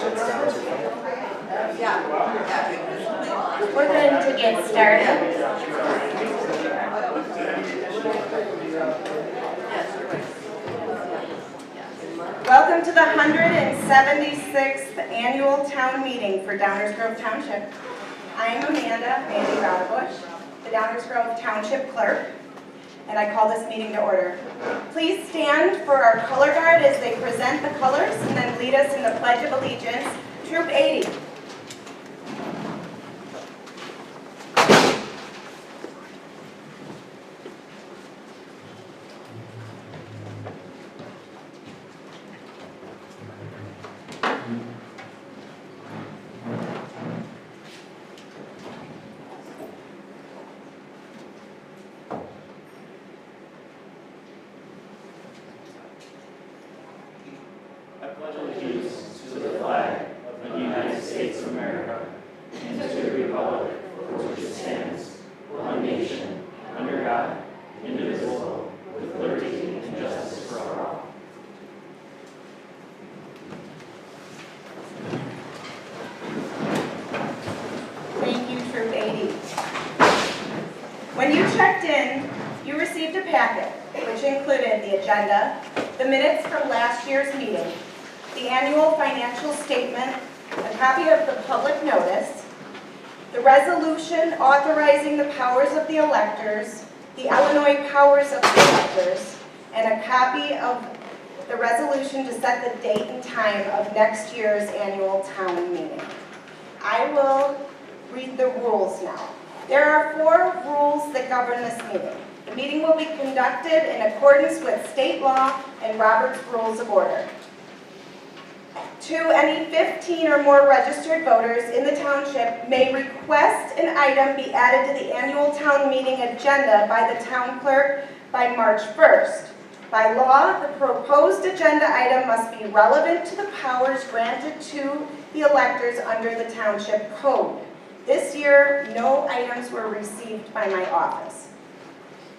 We're going to get started. Welcome to the 176th Annual Town Meeting for Downers Grove Township. I am Amanda Mandy Raubush, the Downers Grove Township Clerk, and I call this meeting to order. Please stand for our color guard as they present the colors and then lead us in the Pledge of Allegiance. Troop 80. I pledge allegiance to the flag of the United States of America and to the republic for which it stands, one nation, under God, indivisible, with liberty and justice for all. Thank you, Troop 80. When you checked in, you received a packet, which included the agenda, the minutes from last year's meeting, the annual financial statement, a copy of the public notice, the resolution authorizing the powers of the electors, the Illinois powers of the electors, and a copy of the resolution to set the date and time of next year's annual town meeting. I will read the rules now. There are 4 rules that govern this meeting. The meeting will be conducted in accordance with state law and Robert's Rules of Order. 2, any 15 or more registered voters in the township may request an item be added to the annual town meeting agenda by the town clerk by March 1st. By law, the proposed agenda item must be relevant to the powers granted to the electors under the township code. This year, no items were received by my office.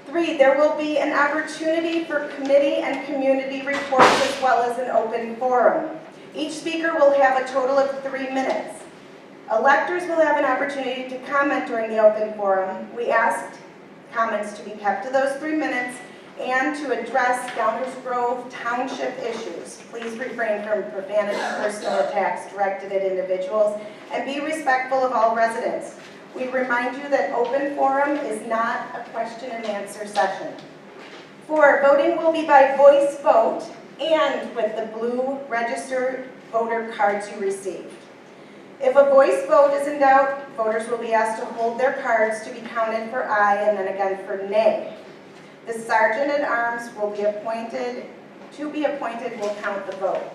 3, there will be an opportunity for committee and community reports as well as an open forum. Each speaker will have a total of 3 minutes. Electors will have an opportunity to comment during the open forum. We asked comments to be kept to those 3 minutes and to address Downers Grove Township issues. Please refrain from profanity, personal attacks directed at individuals, and be respectful of all residents. We remind you that open forum is not a question and answer session. 4, voting will be by voice vote and with the blue registered voter cards you received. If a voice vote is in doubt, voters will be asked to hold their cards to be counted for aye and then again for nay. The sergeant at arms will be appointed, will count the vote.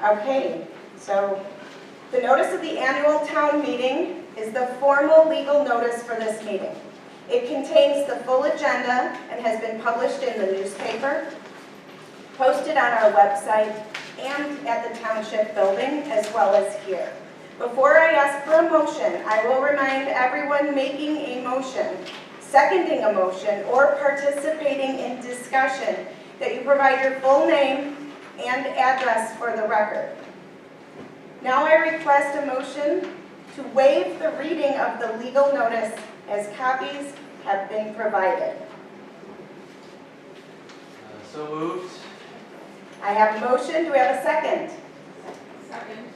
Okay, so the notice of the annual town meeting is the formal legal notice for this meeting. It contains the full agenda and has been published in the newspaper, posted on our website, and at the township building, as well as here. Before I ask for a motion, I will remind everyone making a motion, seconding a motion, or participating in discussion that you provide your full name and address for the record. Now I request a motion to waive the reading of the legal notice as copies have been provided. So moved. I have a motion. Do we have a second? Second.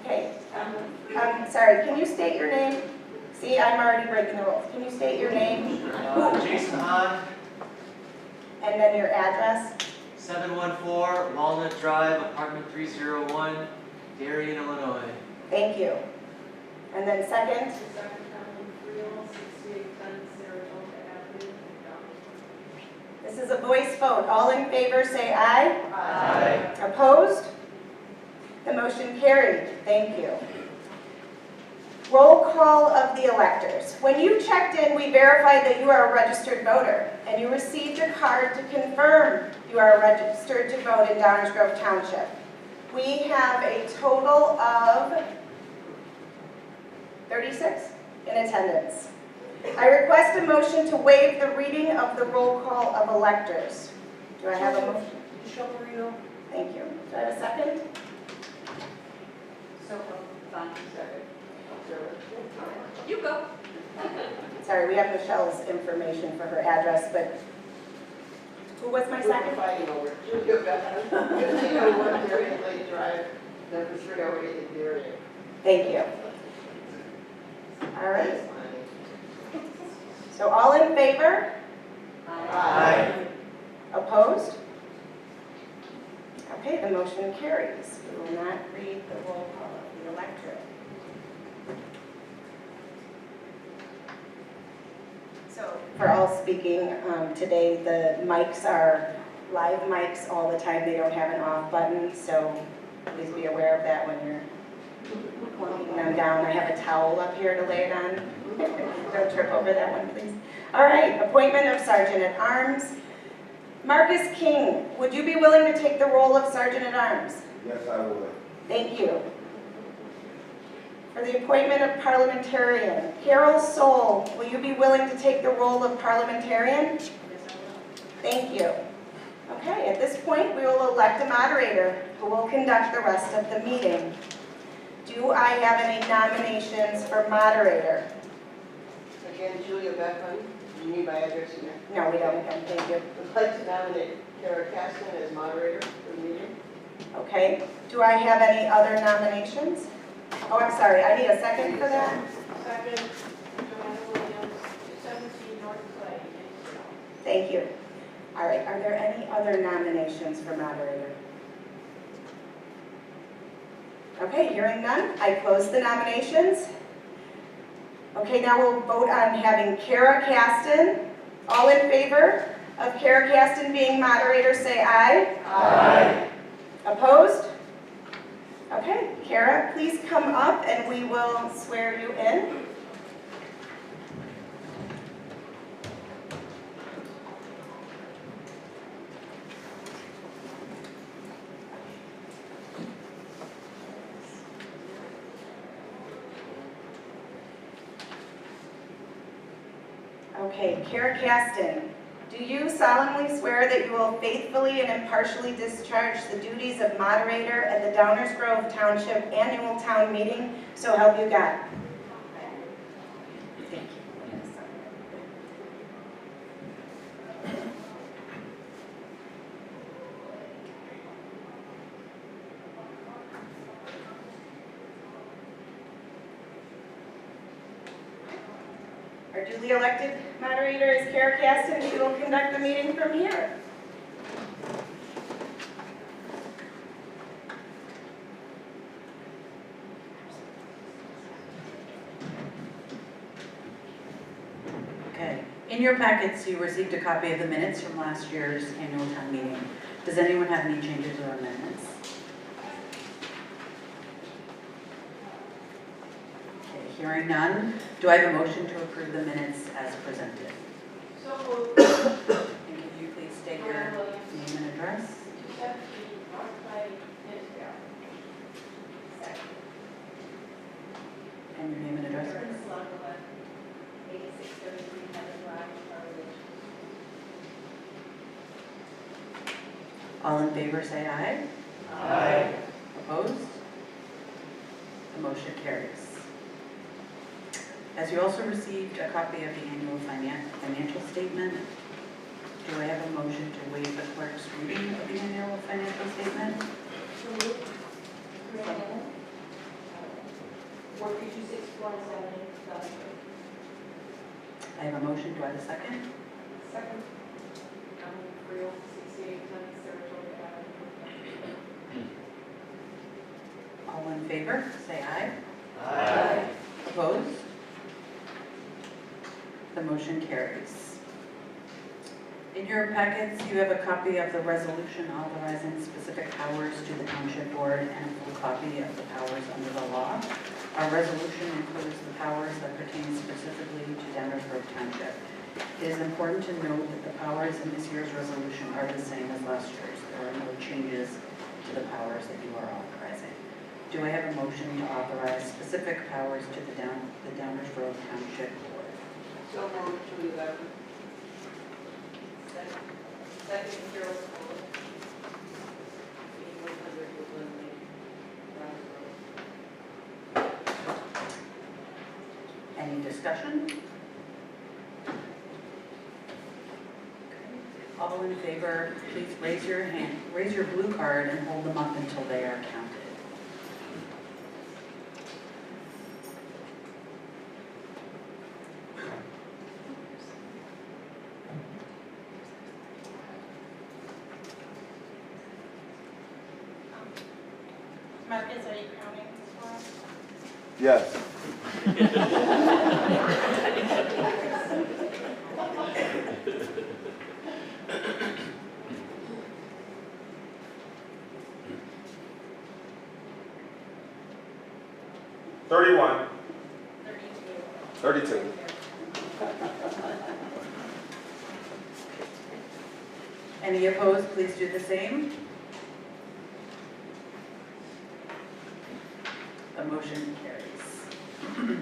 Okay. Sorry, can you state your name? See, I'm already breaking the rules. Can you state your name? Jason Hahn, And then your address? 714 Walnut Drive, apartment 301, Darien, Illinois. Thank you. And then second? This is a voice vote. All in favor say aye. Aye. Opposed? The motion carried. Thank you. Roll call of the electors. When you checked in, we verified that you are a registered voter, and you received your card to confirm you are registered to vote in Downers Grove Township. We have a total of 36 in attendance. I request a motion to waive the reading of the roll call of electors. Do I have a motion? Thank you. Do I have a second? So, fine, sorry. You go. Sorry, we have Michelle's information for her address, but who was my second? Fighting over Julia Beth, 1501 Darien Lake Drive, number 308 in Darien. Thank you. All right. So all in favor? Aye. Opposed? Okay, the motion carries. We will not read the roll call of the electorate. So for all speaking today, the mics are live mics all the time. They don't have an off button, so please be aware of that when you're plunking them down. I have a towel up here to lay it on. Don't trip over that one, please. All right, appointment of Sergeant at Arms. Marcus King, would you be willing to take the role of Sergeant at Arms? Yes, I will. Thank you. For the appointment of Parliamentarian, Carol Soul, will you be willing to take the role of Parliamentarian? Yes, I will. Thank you. Okay, at this point, we will elect a moderator who will conduct the rest of the meeting. Do I have any nominations for moderator? Again, Julia Beckman, do you need my address in there? No, we don't again, thank you. I'd like to nominate Kara Caston as moderator for the meeting. Okay, do I have any other nominations? Oh, I'm sorry, I need a second for that. Second, Joanna Williams, 17 North Clay, Mansfield. Thank you. All right, are there any other nominations for moderator? Okay, hearing none, I close the nominations. Okay, now we'll vote on having Kara Caston. All in favor of Kara Caston being moderator, say aye. Aye. Opposed? Okay, Kara, please come up and we will swear you in. Okay, Kara Caston, do you solemnly swear that you will faithfully and impartially discharge the duties of moderator at the Downers Grove Township Annual Town Meeting, so help you God? Thank you. Our duly elected moderator is Kara Caston. She will conduct the meeting from here. Okay. In your packets, you received a copy of the minutes from last year's annual town meeting. Does anyone have any changes or amendments? Okay, hearing none, do I have a motion to approve the minutes as presented? So moved, And could you please state your Joanna Williams, name and address? 17 North Clay, Mansfield. Second, And your name and address, please? 8633 Heather Drive, Harwich. All in favor, say aye. Aye. Opposed? The motion carries. As you also received a copy of the annual financial statement, do I have a motion to waive the clerk's reading of the annual financial statement? So moved, Joanna. 432617, I have a motion, do I have a second? Second, Creel, 6810 Saratoga Avenue. All in favor, say aye. Aye. Opposed? The motion carries. In your packets, you have a copy of the resolution authorizing specific powers to the Township Board and a full copy of the powers under the law. Our resolution includes the powers that pertain specifically to Downers Grove Township. It is important to note that the powers in this year's resolution are the same as last year's. There are no changes to the powers that you are authorizing. Do I have a motion to authorize specific powers to the Downers Grove Township Board? So moved, Julia Beckman. Second, Carol Soul. discussion? All in favor, please raise your hand, raise your blue card and hold them up until they are counted. Marcus, are you counting for us? Yes. $31. 32. Any opposed, please do the same. The motion carries.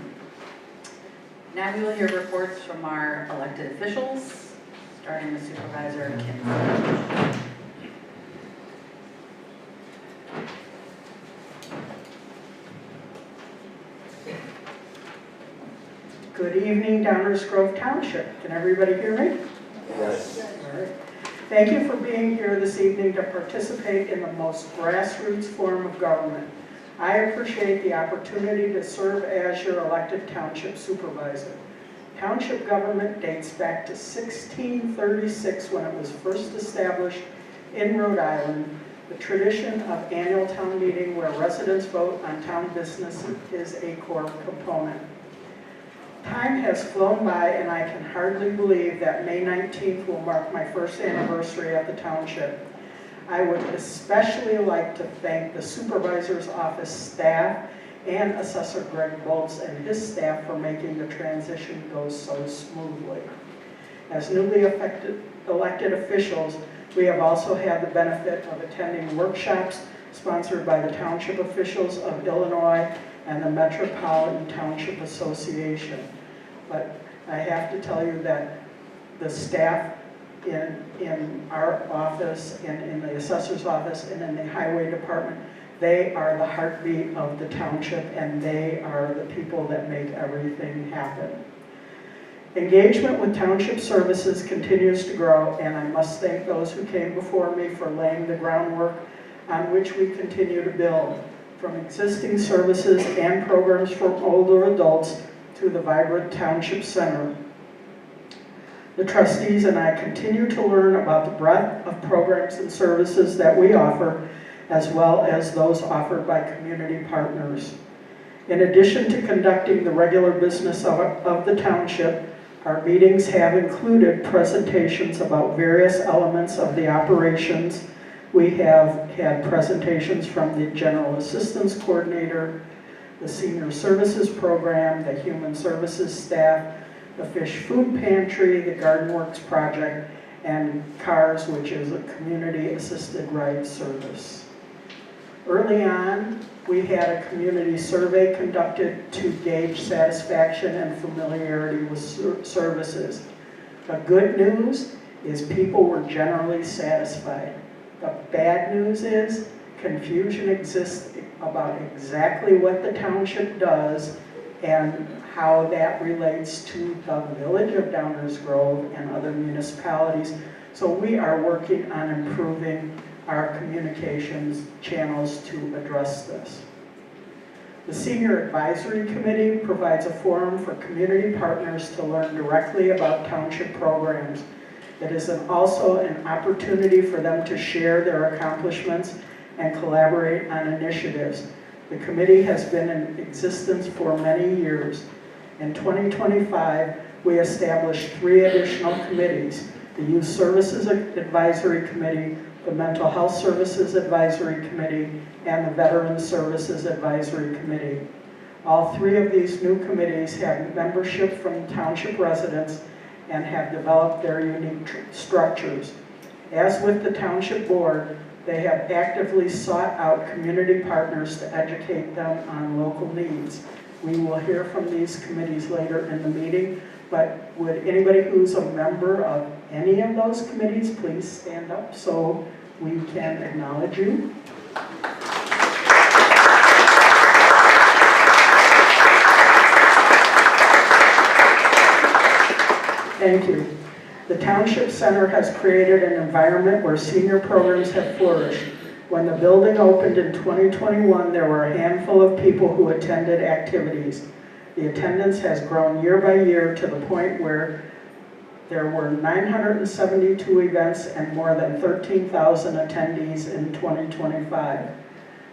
Now we will hear reports from our elected officials, starting with Supervisor Kim. Good evening, Downers Grove Township. Can everybody hear me? Yes. All right. Thank you for being here this evening to participate in the most grassroots form of government. I appreciate the opportunity to serve as your elected township supervisor. Township government dates back to 1636 when it was first established in Rhode Island. The tradition of annual town meeting where residents vote on town business is a core component. Time has flown by and I can hardly believe that May 19th will mark my first anniversary at the township. I would especially like to thank the supervisor's office staff and Assessor Greg Boltz and his staff for making the transition go so smoothly. As newly elected officials, we have also had the benefit of attending workshops sponsored by the township officials of Illinois and the Metropolitan Township Association. But I have to tell you that the staff in our office and in the assessor's office and in the highway department, they are the heartbeat of the township and they are the people that make everything happen. Engagement with township services continues to grow, and I must thank those who came before me for laying the groundwork on which we continue to build, from existing services and programs for older adults to the vibrant township center. The trustees and I continue to learn about the breadth of programs and services that we offer, as well as those offered by community partners. In addition to conducting the regular business of the township, our meetings have included presentations about various elements of the operations. We have had presentations from the General Assistance Coordinator, the Senior Services Program, the Human Services staff, the Fish Food Pantry, the Garden Works Project, and CARS, which is a Community Assisted Ride Service. Early on, we had a community survey conducted to gauge satisfaction and familiarity with services. The good news is people were generally satisfied. The bad news is confusion exists about exactly what the township does and how that relates to the village of Downers Grove and other municipalities. So we are working on improving our communications channels to address this. The Senior Advisory Committee provides a forum for community partners to learn directly about township programs. It is also an opportunity for them to share their accomplishments and collaborate on initiatives. The committee has been in existence for many years. In 2025, we established 3 additional committees: the Youth Services Advisory Committee, the Mental Health Services Advisory Committee, and the Veterans Services Advisory Committee. All 3 of these new committees have membership from township residents and have developed their unique structures. As with the township board, they have actively sought out community partners to educate them on local needs. We will hear from these committees later in the meeting, but would anybody who's a member of any of those committees please stand up so we can acknowledge you? Thank you. The Township Center has created an environment where senior programs have flourished. When the building opened in 2021, there were a handful of people who attended activities. The attendance has grown year by year to the point where there were 972 events and more than 13,000 attendees in 2025.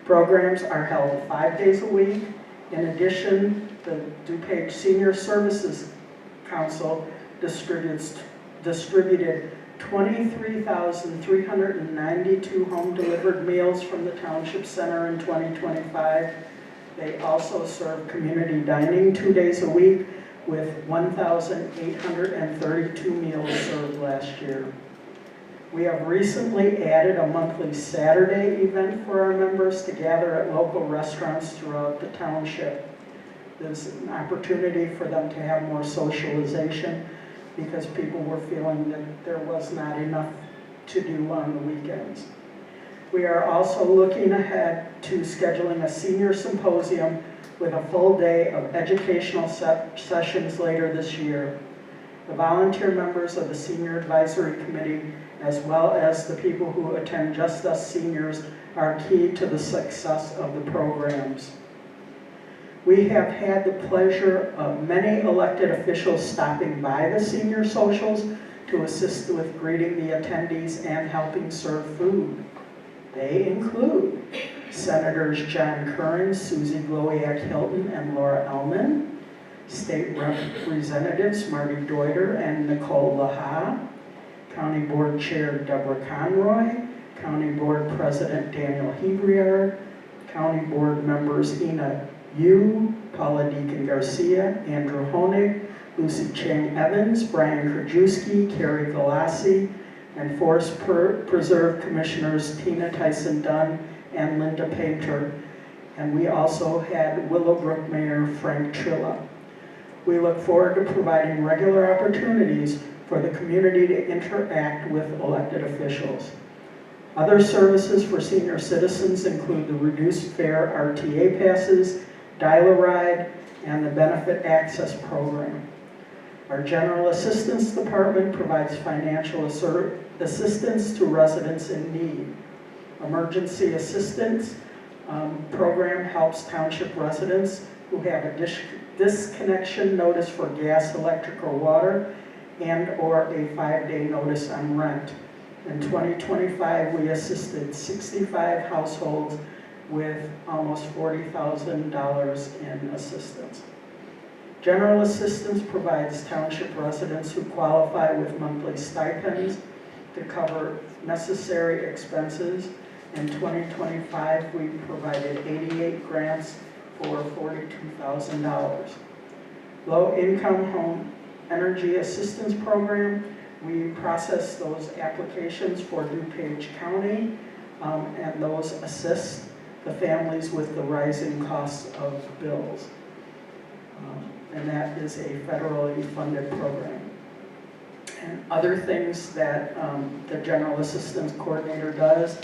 Programs are held 5 days a week. In addition, the DuPage Senior Services Council distributed 23,392 home-delivered meals from the Township Center in 2025. They also serve community dining 2 days a week with 1,832 meals served last year. We have recently added a monthly Saturday event for our members to gather at local restaurants throughout the township. There's an opportunity for them to have more socialization because people were feeling that there was not enough to do on the weekends. We are also looking ahead to scheduling a senior symposium with a full day of educational sessions later this year. The volunteer members of the Senior Advisory Committee, as well as the people who attend Just Us Seniors, are key to the success of the programs. We have had the pleasure of many elected officials stopping by the senior socials to assist with greeting the attendees and helping serve food. They include Senators John Curran, Susie Glowiak-Hilton, and Laura Ellman, State Representatives Marty Deuter and Nicole Laha, County Board Chair Deborah Conroy, County Board President Daniel Hebriard, County Board members Ina Yu, Paula Deacon Garcia, Andrew Honig, Lucy Chang Evans, Brian Krajewski, Carrie Galassi, and Forest Preserve Commissioners Tina Tyson Dunn and Linda Painter. And we also had Willowbrook Mayor Frank Trilla. We look forward to providing regular opportunities for the community to interact with elected officials. Other services for senior citizens include the reduced fare RTA passes, Dial-A-Ride, and the Benefit Access Program. Our General Assistance Department provides financial assistance to residents in need. Emergency Assistance Program helps township residents who have a disconnection notice for gas, electric, or water, and or a 5-day notice on rent. In 2025, we assisted 65 households with almost $40,000 in assistance. General Assistance provides township residents who qualify with monthly stipends to cover necessary expenses. In 2025, we provided 88 grants for $42,000. Low-income home energy assistance program, we process those applications for DuPage County, and those assist the families with the rising costs of bills. And that is a federally funded program. And other things that the General Assistance Coordinator does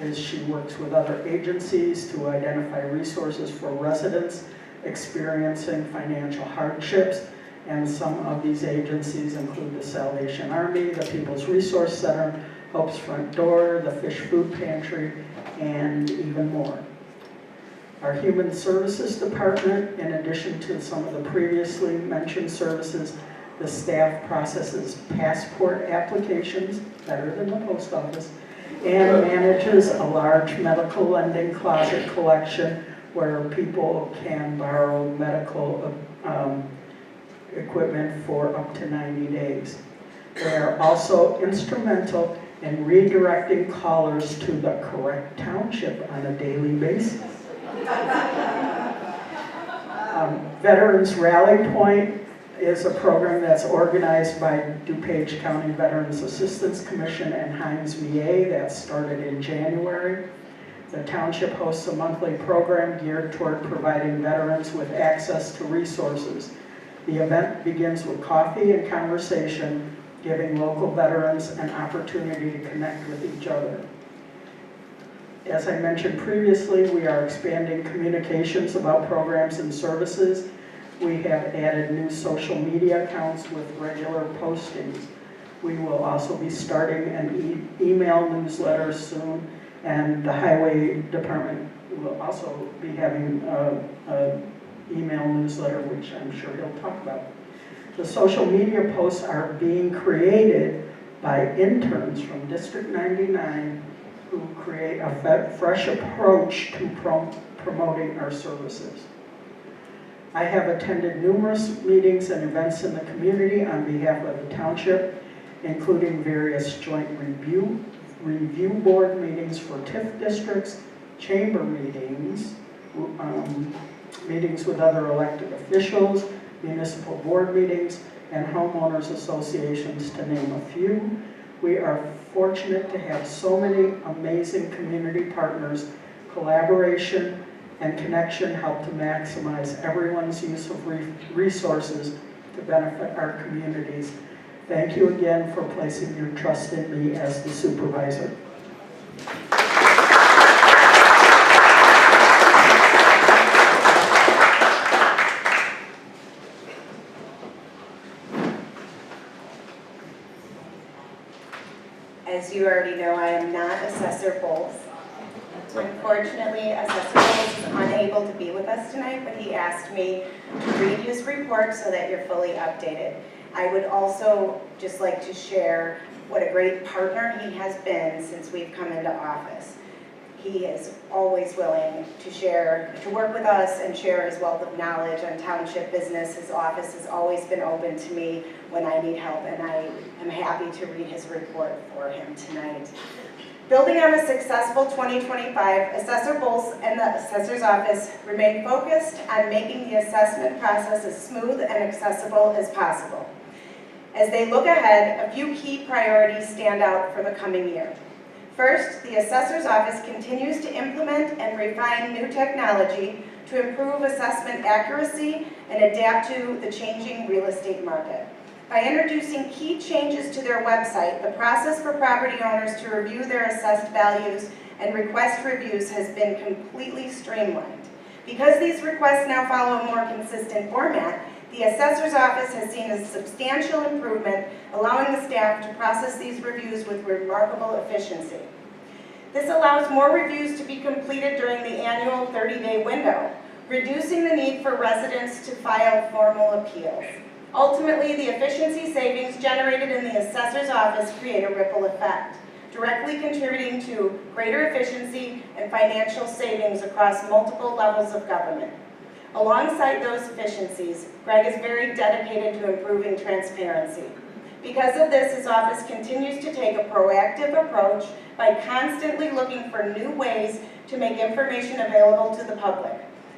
is she works with other agencies to identify resources for residents experiencing financial hardships. And some of these agencies include the Salvation Army, the People's Resource Center, Hope's Front Door, the Fish Food Pantry, and even more. Our Human Services Department, in addition to some of the previously mentioned services, the staff processes passport applications, better than the post office, and manages a large medical lending closet collection where people can borrow medical equipment for up to 90 days. They are also instrumental in redirecting callers to the correct township on a daily basis. Veterans Rally Point is a program that's organized by DuPage County Veterans Assistance Commission and Hines VA that started in January. The township hosts a monthly program geared toward providing veterans with access to resources. The event begins with coffee and conversation, giving local veterans an opportunity to connect with each other. As I mentioned previously, we are expanding communications about programs and services. We have added new social media accounts with regular postings. We will also be starting an email newsletter soon, and the highway department will also be having a email newsletter, which I'm sure he'll talk about. The social media posts are being created by interns from District 99 who create a fresh approach to promoting our services. I have attended numerous meetings and events in the community on behalf of the township, including various joint review board meetings for TIF districts, chamber meetings, meetings with other elected officials, municipal board meetings, and homeowners associations, to name a few. We are fortunate to have so many amazing community partners. Collaboration and connection help to maximize everyone's use of resources to benefit our communities. Thank you again for placing your trust in me as the supervisor. As you already know, I am not Assessor Bowles. Unfortunately, Assessor Bowles is unable to be with us tonight, but he asked me to read his report so that you're fully updated. I would also just like to share what a great partner he has been since we've come into office. He is always willing to work with us and share his wealth of knowledge on township business. His office has always been open to me when I need help, and I am happy to read his report for him tonight. Building on a successful 2025, Assessor Bowles and the Assessor's Office remain focused on making the assessment process as smooth and accessible as possible. As they look ahead, a few key priorities stand out for the coming year. First, the Assessor's Office continues to implement and refine new technology to improve assessment accuracy and adapt to the changing real estate market. By introducing key changes to their website, the process for property owners to review their assessed values and request reviews has been completely streamlined. Because these requests now follow a more consistent format, the Assessor's Office has seen a substantial improvement, allowing the staff to process these reviews with remarkable efficiency. This allows more reviews to be completed during the annual 30-day window, reducing the need for residents to file formal appeals. Ultimately, the efficiency savings generated in the Assessor's Office create a ripple effect, directly contributing to greater efficiency and financial savings across multiple levels of government. Alongside those efficiencies, Greg is very dedicated to improving transparency. Because of this, his office continues to take a proactive approach by constantly looking for new ways to make information available to the public.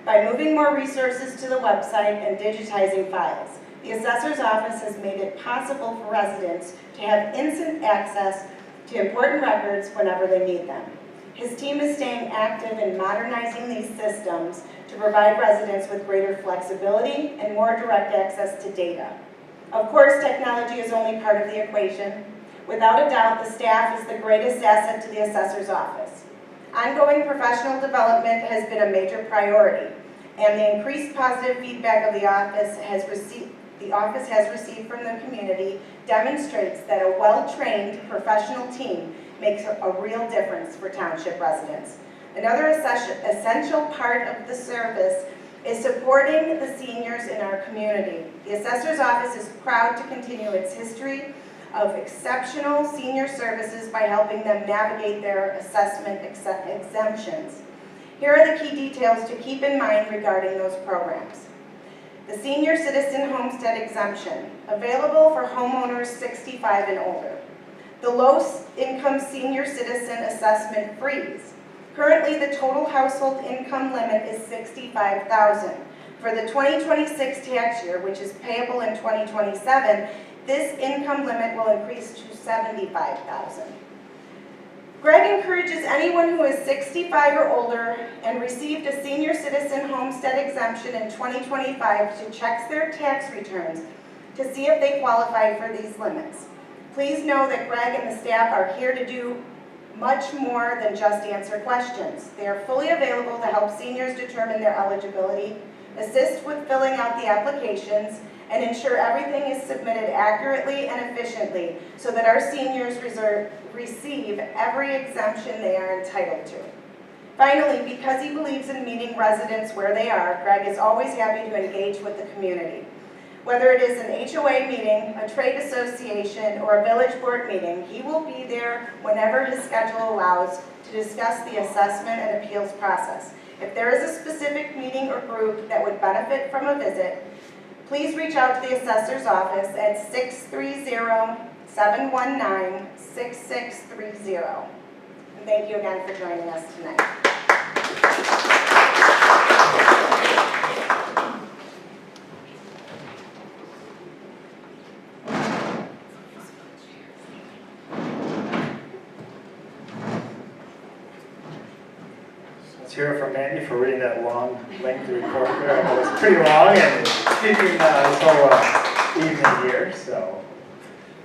By moving more resources to the website and digitizing files, the Assessor's Office has made it possible for residents to have instant access to important records whenever they need them. His team is staying active in modernizing these systems to provide residents with greater flexibility and more direct access to data. Of course, technology is only part of the equation. Without a doubt, the staff is the greatest asset to the Assessor's Office. Ongoing professional development has been a major priority, and the increased positive feedback of the office has received from the community demonstrates that a well-trained professional team makes a real difference for township residents. Another essential part of the service is supporting the seniors in our community. The Assessor's Office is proud to continue its history of exceptional senior services by helping them navigate their assessment exemptions. Here are the key details to keep in mind regarding those programs. The Senior Citizen Homestead Exemption, available for homeowners 65 and older. The Low-Income Senior Citizen Assessment Freeze. Currently, the total household income limit is $65,000. For the 2026 tax year, which is payable in 2027, this income limit will increase to $75,000. Greg encourages anyone who is 65 or older and received a senior citizen homestead exemption in 2025 to check their tax returns to see if they qualify for these limits. Please know that Greg and the staff are here to do much more than just answer questions. They are fully available to help seniors determine their eligibility, assist with filling out the applications, and ensure everything is submitted accurately and efficiently so that our seniors receive every exemption they are entitled to. Finally, because he believes in meeting residents where they are, Greg is always happy to engage with the community. Whether it is an HOA meeting, a trade association, or a village board meeting, he will be there whenever his schedule allows to discuss the assessment and appeals process. If there is a specific meeting or group that would benefit from a visit, please reach out to the assessor's office at 630-719-6630. And thank you again for joining us tonight. Let's hear it from Mandy for reading that long, lengthy report there. I know it's pretty long and keeping this whole evening here. So,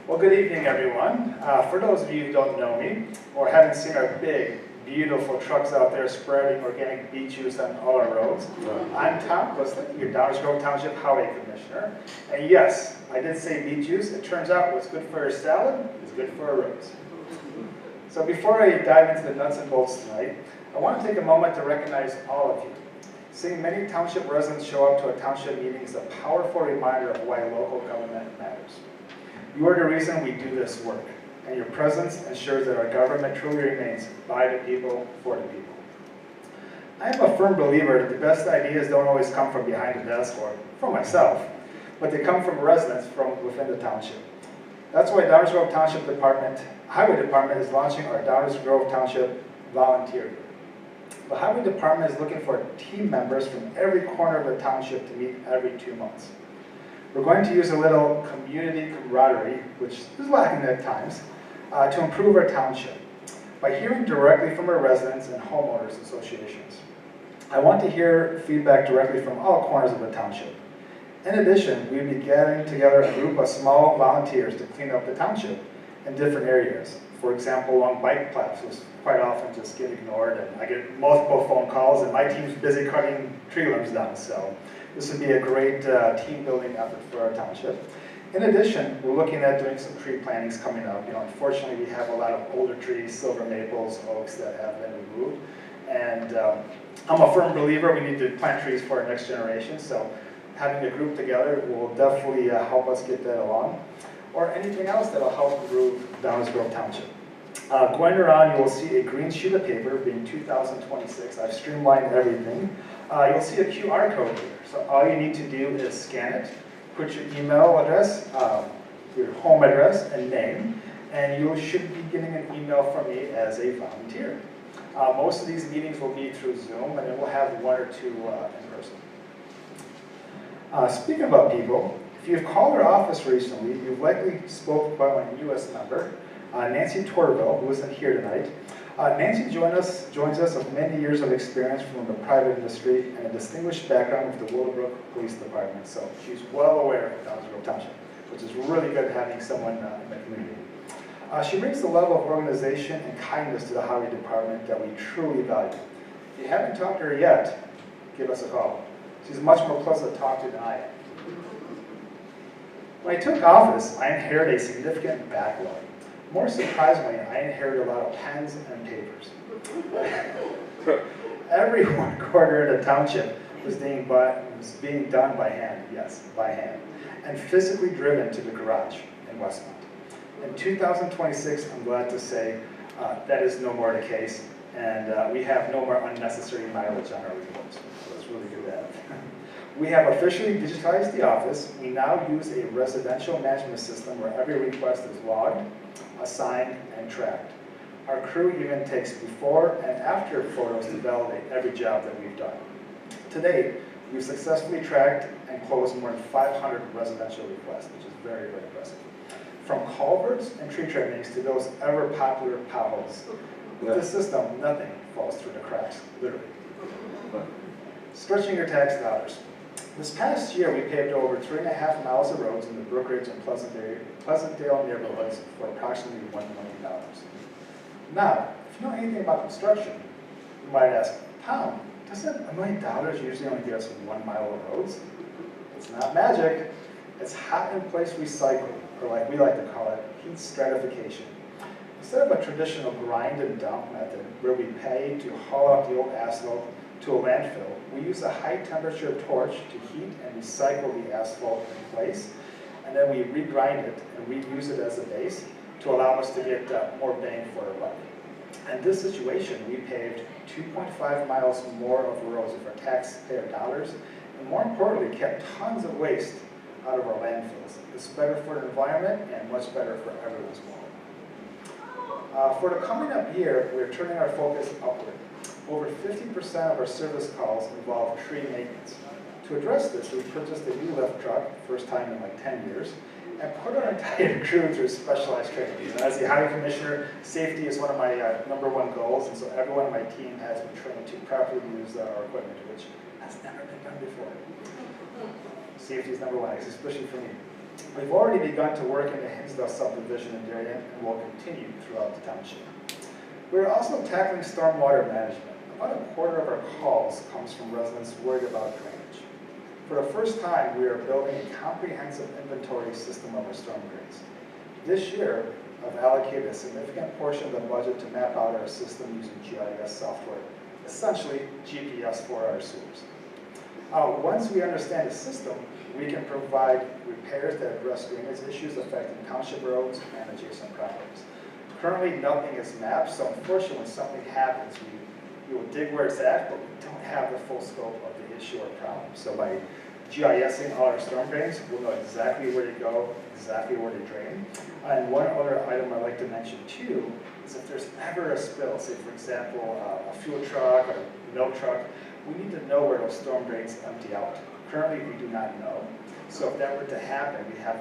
well, good evening, everyone. For those of you who don't know me or haven't seen our big, beautiful trucks out there spreading organic beet juice on all our roads, I'm Tom Glislett, your Downers Grove Township Highway Commissioner. And yes, I did say beet juice. It turns out what's good for your salad is good for our roads. So before I dive into the nuts and bolts tonight, I want to take a moment to recognize all of you. Seeing many township residents show up to a township meeting is a powerful reminder of why local government matters. You are the reason we do this work, and your presence ensures that our government truly remains by the people, for the people. I am a firm believer that the best ideas don't always come from behind the desk or from myself, but they come from residents from within the township. That's why Downers Grove Township Highway Department is launching our Downers Grove Township Volunteer Group. The Highway Department is looking for team members from every corner of the township to meet every 2 months. We're going to use a little community camaraderie, which is lacking at times, to improve our township by hearing directly from our residents and homeowners associations. I want to hear feedback directly from all corners of the township. In addition, we will be gathering together a group of small volunteers to clean up the township in different areas. For example, along bike paths, which quite often just get ignored, and I get multiple phone calls, and my team's busy cutting tree limbs down, so this would be a great team building effort for our township. In addition, we're looking at doing some tree plantings coming up. Unfortunately, we have a lot of older trees, silver maples, oaks that have been removed, and I'm a firm believer we need to plant trees for our next generation, so having a group together will definitely help us get that along, or anything else that will help improve Downers Grove Township. Going around, you will see a green sheet of paper being 2026. I've streamlined everything. You'll see a QR code here. So all you need to do is scan it, put your email address, your home address, and name, and you should be getting an email from me as a volunteer. Most of these meetings will be through Zoom, and then we'll have 1 or 2 in person. Speaking about people, if you've called our office recently, you've likely spoke by my newest member, Nancy Torville, who isn't here tonight. Nancy joins us with many years of experience from the private industry and a distinguished background with the Willowbrook Police Department. So she's well aware of Downers Grove Township, which is really good having someone in the community. She brings the level of organization and kindness to the highway department that we truly value. If you haven't talked to her yet, give us a call. She's much more pleasant to talk to than I am. When I took office, I inherited a significant backlog. More surprisingly, I inherited a lot of pens and papers. Every 1 quarter in the township was being done by hand, yes, by hand, and physically driven to the garage in Westmont. In 2026, I'm glad to say that is no more the case, and we have no more unnecessary mileage on our reports. So it's really good to have. We have officially digitized the office. We now use a residential management system where every request is logged, assigned, and tracked. Our crew even takes before and after photos to validate every job that we've done. To date, we've successfully tracked and closed more than 500 residential requests, which is very, very impressive. From culverts and tree trimmings to those ever popular potholes. With this system, nothing falls through the cracks, literally. Stretching your tax dollars. This past year, we paved over 3.5 miles of roads in the Brookridge and Pleasantdale neighborhoods for approximately $1 million. Now, if you know anything about construction, you might ask, Tom, doesn't $1 million usually only give us 1 mile of roads? It's not magic. It's hot in place recycle, or like we like to call it, heat stratification. Instead of a traditional grind and dump method where we pay to haul out the old asphalt to a landfill, we use a high temperature torch to heat and recycle the asphalt in place, and then we regrind it and reuse it as a base to allow us to get more bang for our buck. In this situation, we paved 2.5 miles more of roads with our taxpayer dollars, and more importantly, kept tons of waste out of our landfills. It's better for the environment and much better for everyone's wallet. For the coming up year, we're turning our focus upward. Over 50% of our service calls involve tree maintenance. To address this, we purchased a new lift truck, first time in like 10 years, and put our entire crew through specialized training. And as the highway commissioner, safety is one of my #1 goals, and so everyone on my team has been trained to properly use our equipment, which has never been done before. Safety is #1, especially for me. We've already begun to work in the Hinsdale subdivision in Darien, and will continue throughout the township. We're also tackling stormwater management. About a quarter of our calls comes from residents worried about drainage. For the first time, we are building a comprehensive inventory system of our storm drains. This year, I've allocated a significant portion of the budget to map out our system using GIS software, essentially GPS for our sewers. Once we understand the system, we can provide repairs that address drainage issues affecting township roads and adjacent properties. Currently, nothing is mapped, so unfortunately, when something happens, we will dig where it's at, but we don't have the full scope of the issue or problem. So by GISing all our storm drains, we'll know exactly where to go, exactly where to drain. And one other item I'd like to mention too is if there's ever a spill, say for example, a fuel truck or a milk truck, we need to know where those storm drains empty out. Currently, we do not know. So if that were to happen, we have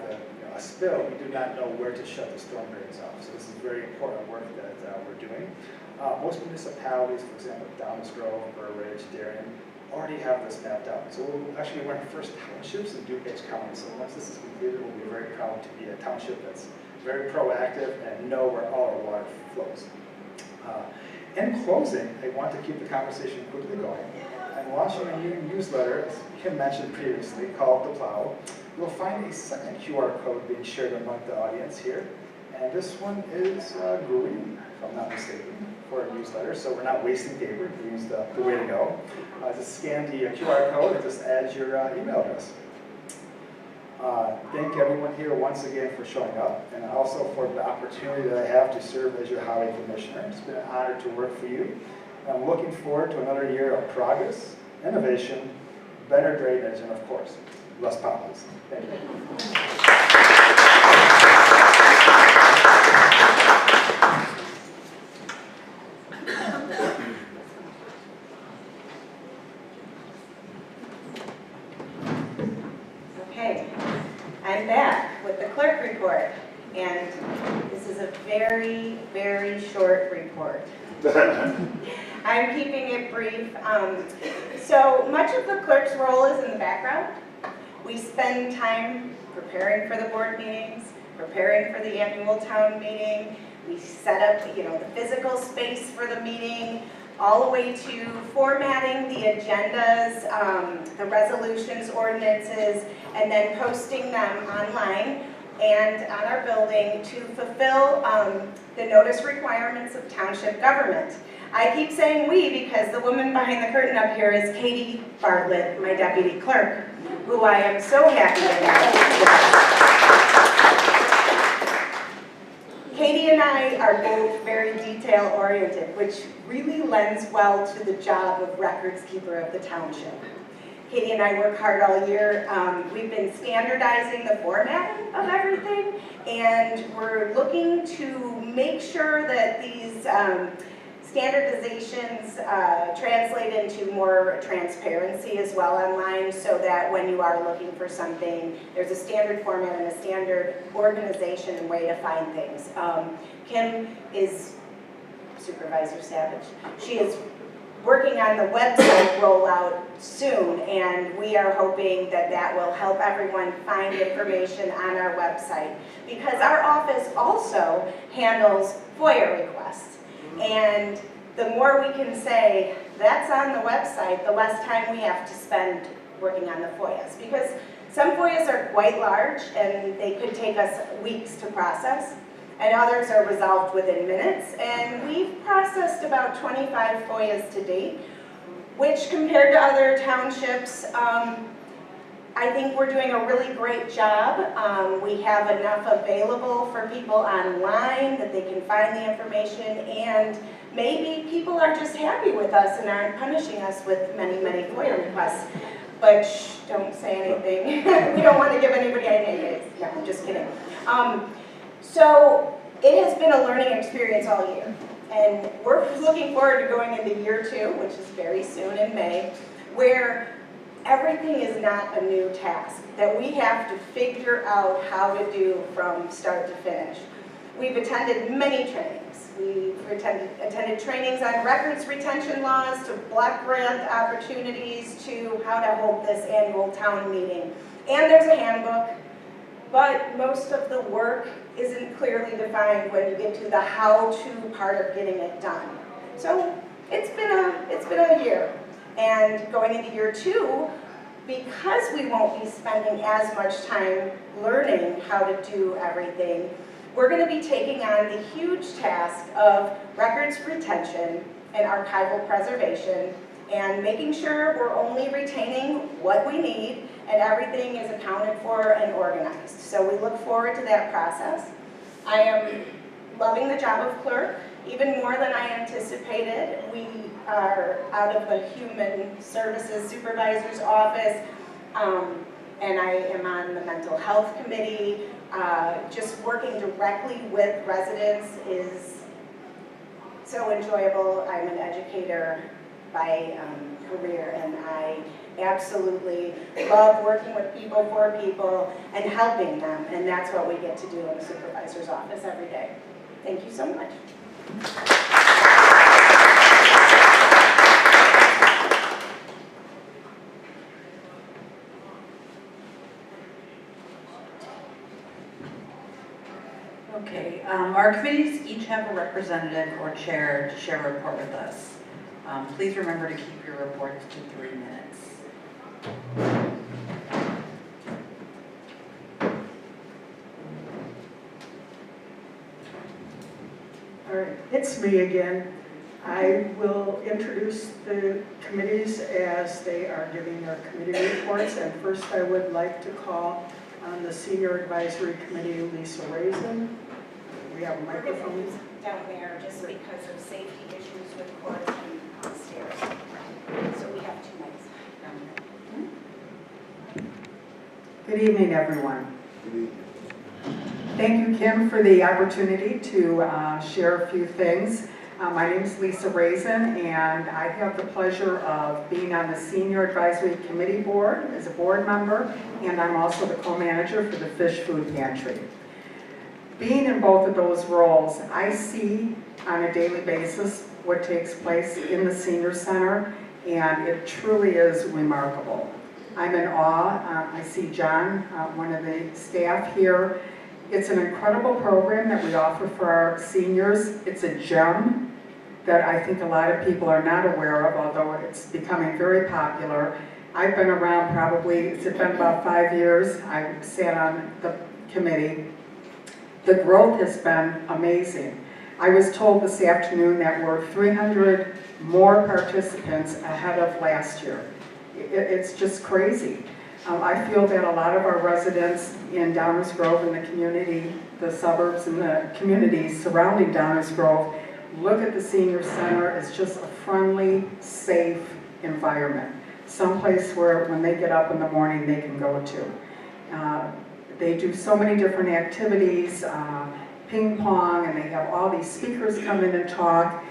a spill, we do not know where to shut the storm drains off. So this is very important work that we're doing. Most municipalities, for example, Downers Grove, Burr Ridge, Darien, already have this mapped out. So we'll actually one of the first townships in DuPage County. So once this is completed, we'll be very proud to be a township that's very proactive and know where all our water flows. In closing, I want to keep the conversation quickly going. I'm launching a new newsletter, as Kim mentioned previously, called The Plow. You'll find a second QR code being shared among the audience here. And this one is green, if I'm not mistaken, for a newsletter. So we're not wasting paper. Green's the way to go. Just scan the QR code and just add your email address. Thank everyone here once again for showing up, and also for the opportunity that I have to serve as your highway commissioner. It's been an honor to work for you. I'm looking forward to another year of progress, innovation, better drainage, and of course, less potholes. Thank you. Okay, I'm back with the clerk report, and this is a very, very short report. I'm keeping it brief. So much of the clerk's role is in the background. We spend time preparing for the board meetings, preparing for the annual town meeting. We set up, the physical space for the meeting, all the way to formatting the agendas, the resolutions, ordinances, and then posting them online and on our building to fulfill the notice requirements of township government. I keep saying we because the woman behind the curtain up here is Katie Bartlett, my deputy clerk, who I am so happy to have. Katie and I are both very detail-oriented, which really lends well to the job of records keeper of the township. Katie and I work hard all year. We've been standardizing the formatting of everything, and we're looking to make sure that these standardizations translate into more transparency as well online, so that when you are looking for something, there's a standard format and a standard organization and way to find things. Kim is Supervisor Savage. She is working on the website rollout soon, and we are hoping that that will help everyone find information on our website, because our office also handles FOIA requests. And the more we can say, that's on the website, the less time we have to spend working on the FOIAs. Because some FOIAs are quite large and they could take us weeks to process, and others are resolved within minutes. And we've processed about 25 FOIAs to date, which compared to other townships, I think we're doing a really great job. We have enough available for people online that they can find the information, and maybe people are just happy with us and aren't punishing us with many, many FOIA requests. But shh, don't say anything. We don't want to give anybody any names. No, I'm just kidding. So it has been a learning experience all year. And we're looking forward to going into year 2, which is very soon in May, where everything is not a new task that we have to figure out how to do from start to finish. We've attended many trainings. We've attended trainings on records retention laws, to block grant opportunities, to how to hold this annual town meeting. And there's a handbook, but most of the work isn't clearly defined when you get to the how-to part of getting it done. So it's been a year. And going into year 2, because we won't be spending as much time learning how to do everything, we're going to be taking on the huge task of records retention and archival preservation, and making sure we're only retaining what we need and everything is accounted for and organized. So we look forward to that process. I am loving the job of clerk, even more than I anticipated. We are out of the Human Services Supervisor's office, and I am on the Mental Health Committee. Just working directly with residents is so enjoyable. I'm an educator by career, and I absolutely love working with people, for people, and helping them, and that's what we get to do in the supervisor's office every day. Thank you so much. Okay, our committees each have a representative or chair to share a report with us. Please remember to keep your reports to 3 minutes. All right, it's me again. I will introduce the committees as they are giving their committee reports. And first I would like to call on the Senior Advisory Committee, Lisa Raisin. We have microphones Down there just because of safety issues with cords and stairs. So we have 2 mics down there. Good evening, everyone. Thank you, Kim, for the opportunity to share a few things. My name is Lisa Raisin, and I have the pleasure of being on the Senior Advisory Committee Board as a board member, and I'm also the co-manager for the Fish Food Pantry. Being in both of those roles, I see on a daily basis what takes place in the Senior Center, and it truly is remarkable. I'm in awe. I see John, one of the staff here. It's an incredible program that we offer for our seniors. It's a gem that I think a lot of people are not aware of, although it's becoming very popular. I've been around probably, it's been about 5 years. I sat on the committee. The growth has been amazing. I was told this afternoon that we're 300 more participants ahead of last year. It's just crazy. I feel that a lot of our residents in Downers Grove and the community, the suburbs and the communities surrounding Downers Grove, look at the Senior Center as just a friendly, safe environment. Someplace where when they get up in the morning they can go to. They do so many different activities, ping pong, and they have all these speakers come in and talk.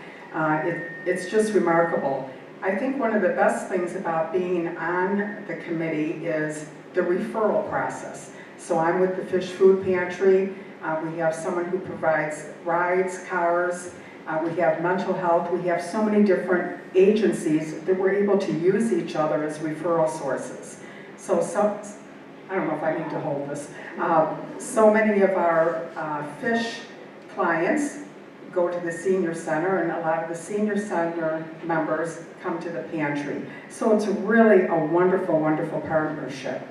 It's just remarkable. I think one of the best things about being on the committee is the referral process. So I'm with the Fish Food Pantry. We have someone who provides rides, cars. We have mental health. We have so many different agencies that we're able to use each other as referral sources. So I don't know if I need to hold this. So many of our fish clients go to the senior center, and a lot of the senior center members come to the pantry. So it's really a wonderful, wonderful partnership.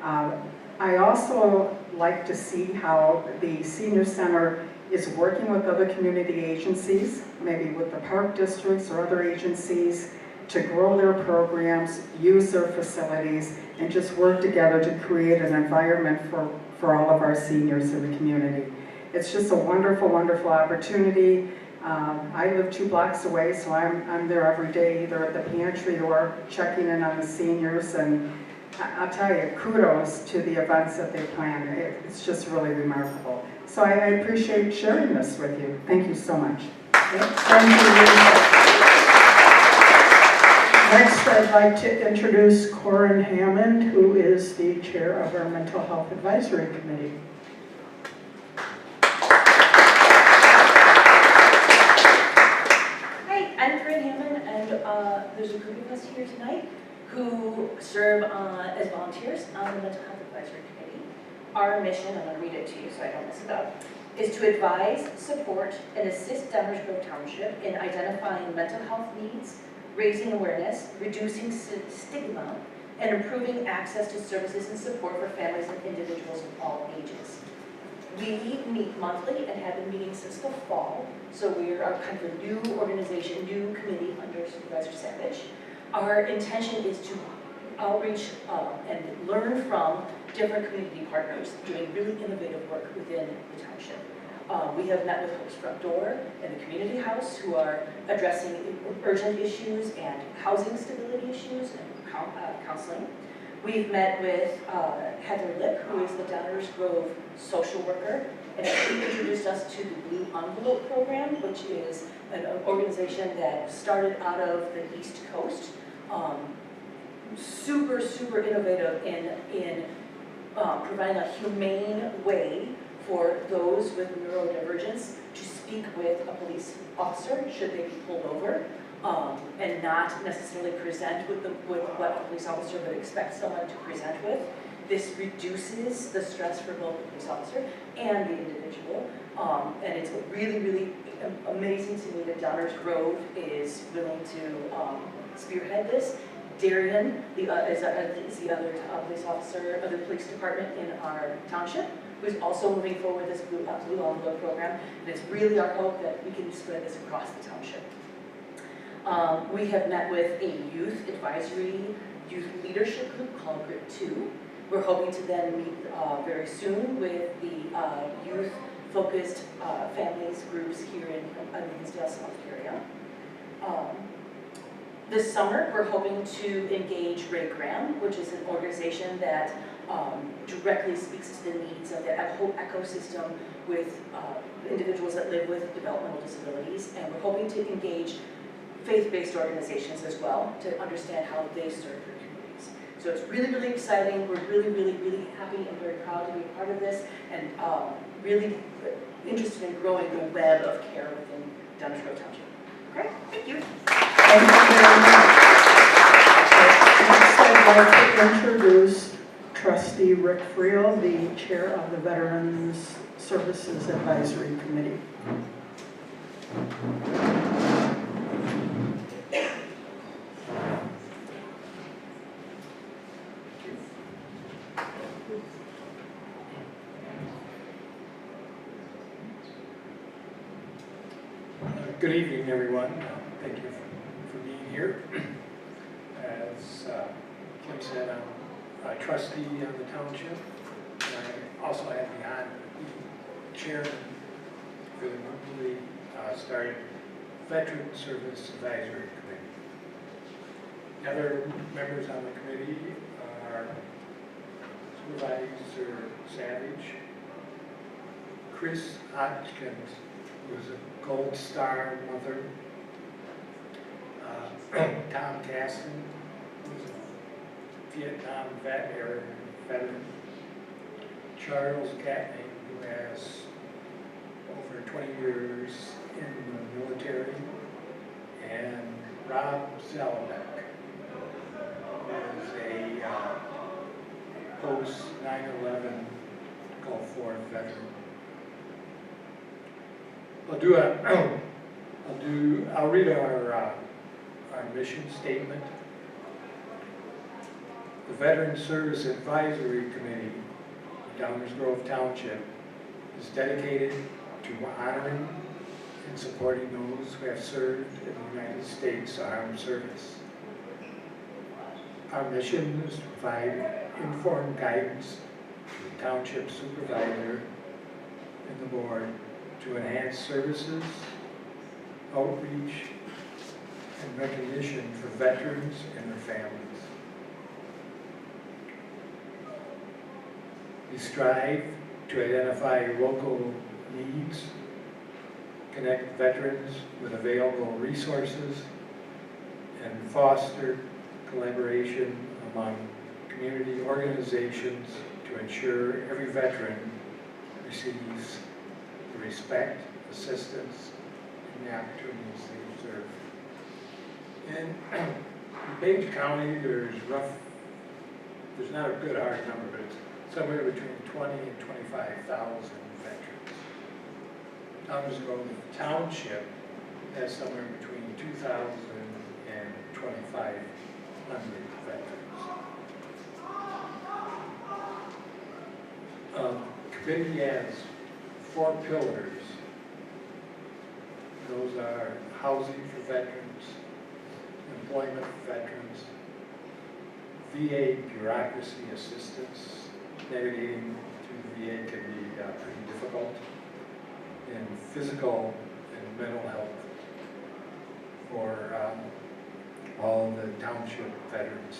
I also like to see how the senior center is working with other community agencies, maybe with the park districts or other agencies, to grow their programs, use their facilities, and just work together to create an environment for all of our seniors in the community. It's just a wonderful, wonderful opportunity. I live 2 blocks away, so I'm there every day, either at the pantry or checking in on the seniors, and I'll tell you, kudos to the events that they plan. It's just really remarkable. So I appreciate sharing this with you. Thank you so much. Thank you, Lisa. Next, I'd like to introduce Corin Hammond, who is the chair of our Mental Health Advisory Committee. Hi, I'm Corinne Hammond, and there's a group of us here tonight who serve as volunteers on the Mental Health Advisory Committee. Our mission, and I'll read it to you so I don't mess it up, is to advise, support, and assist Downers Grove Township in identifying mental health needs, raising awareness, reducing stigma, and improving access to services and support for families and individuals of all ages. We meet monthly and have been meeting since the fall, so we are kind of a new organization, new committee under Supervisor Savage. Our intention is to outreach and learn from different community partners doing really innovative work within the township. We have met with Hope's Front Door and the Community House, who are addressing urgent issues and housing stability issues and counseling. We've met with Heather Lipp, who is the Downers Grove social worker, and she introduced us to the Blue Envelope program, which is an organization that started out of the East Coast. Super, super innovative in providing a humane way for those with neurodivergence to speak with a police officer should they be pulled over, and not necessarily present with what a police officer would expect someone to present with. This reduces the stress for both the police officer and the individual, and it's really, really amazing to me that Downers Grove is willing to spearhead this. Darian is the other police officer of the police department in our township, who's also moving forward this Blue Envelope program, and it's really our hope that we can spread this across the township. We have met with a youth advisory, youth leadership group called Group 2. We're hoping to then meet very soon with the youth-focused families groups here in Hinsdale, South area. This summer, we're hoping to engage Ray Graham, which is an organization that directly speaks to the needs of the whole ecosystem with individuals that live with developmental disabilities, and we're hoping to engage faith-based organizations as well to understand how they serve their communities. So it's really, really exciting. We're really, really, really happy and very proud to be a part of this, and really interested in growing the web of care within Downers Grove Township. Okay, thank you. Thank you very much. Next, I'd like to introduce Trustee Rick Friel, the chair of the Veterans Services Advisory Committee. Good evening, everyone. Thank you for being here. As Kim said, I'm a trustee of the township, and I also have the honor of being chairman for the newly started Veteran Service Advisory Committee. The other members on the committee are Supervisor Savage, Chris Hodgkins, who is a Gold Star mother, Tom Caston, who's a Vietnam veteran, Charles Gatney, who has over 20 years in the military, and Rob Zelebeck, who is a post 9/11 Gulf War veteran. I'll read our mission statement. The Veteran Service Advisory Committee of Downers Grove Township is dedicated to honoring and supporting those who have served in the United States Armed Service. Our mission is to provide informed guidance to the Township Supervisor and the Board to enhance services, outreach, and recognition for veterans and their families. We strive to identify local needs, connect veterans with available resources, and foster collaboration among community organizations to ensure every veteran receives the respect, assistance, and the opportunities they deserve. In Page County, there's not a good hard number, but it's somewhere between 20 and 25,000 veterans. Downers Grove Township has somewhere between 2,000 and 2,500 veterans. Committee has 4 pillars. Those are housing for veterans, employment for veterans, VA bureaucracy assistance. Navigating through the VA can be pretty difficult, and physical and mental health for all the township veterans.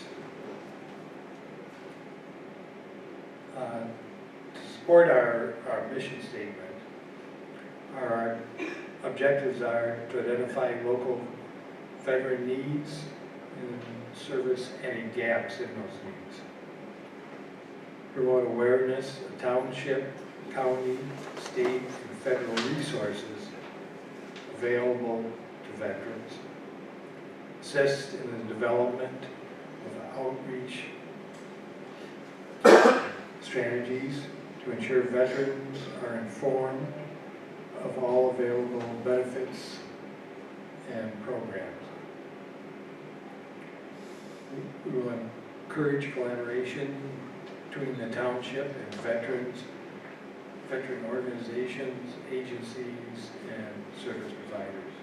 To support our mission statement, our objectives are to identify local veteran needs and service any gaps in those needs. Promote awareness of township, county, state, and federal resources available to veterans. Assist in the development of outreach strategies to ensure veterans are informed of all available benefits and programs. We will encourage collaboration between the township and veterans, veteran organizations, agencies, and service providers.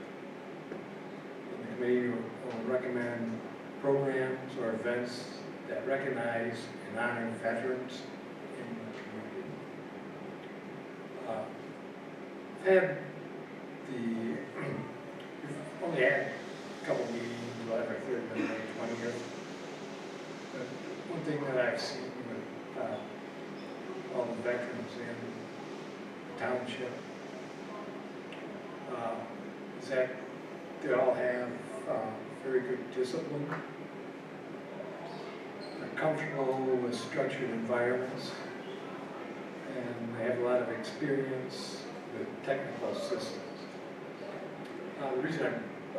And the committee will recommend programs or events that recognize and honor veterans in the community. We've only had a couple meetings, we'll have our third one May 20th. But one thing that I've seen with all the veterans in the township is that they all have very good discipline. They're comfortable with structured environments, and they have a lot of experience with technical systems. The reason I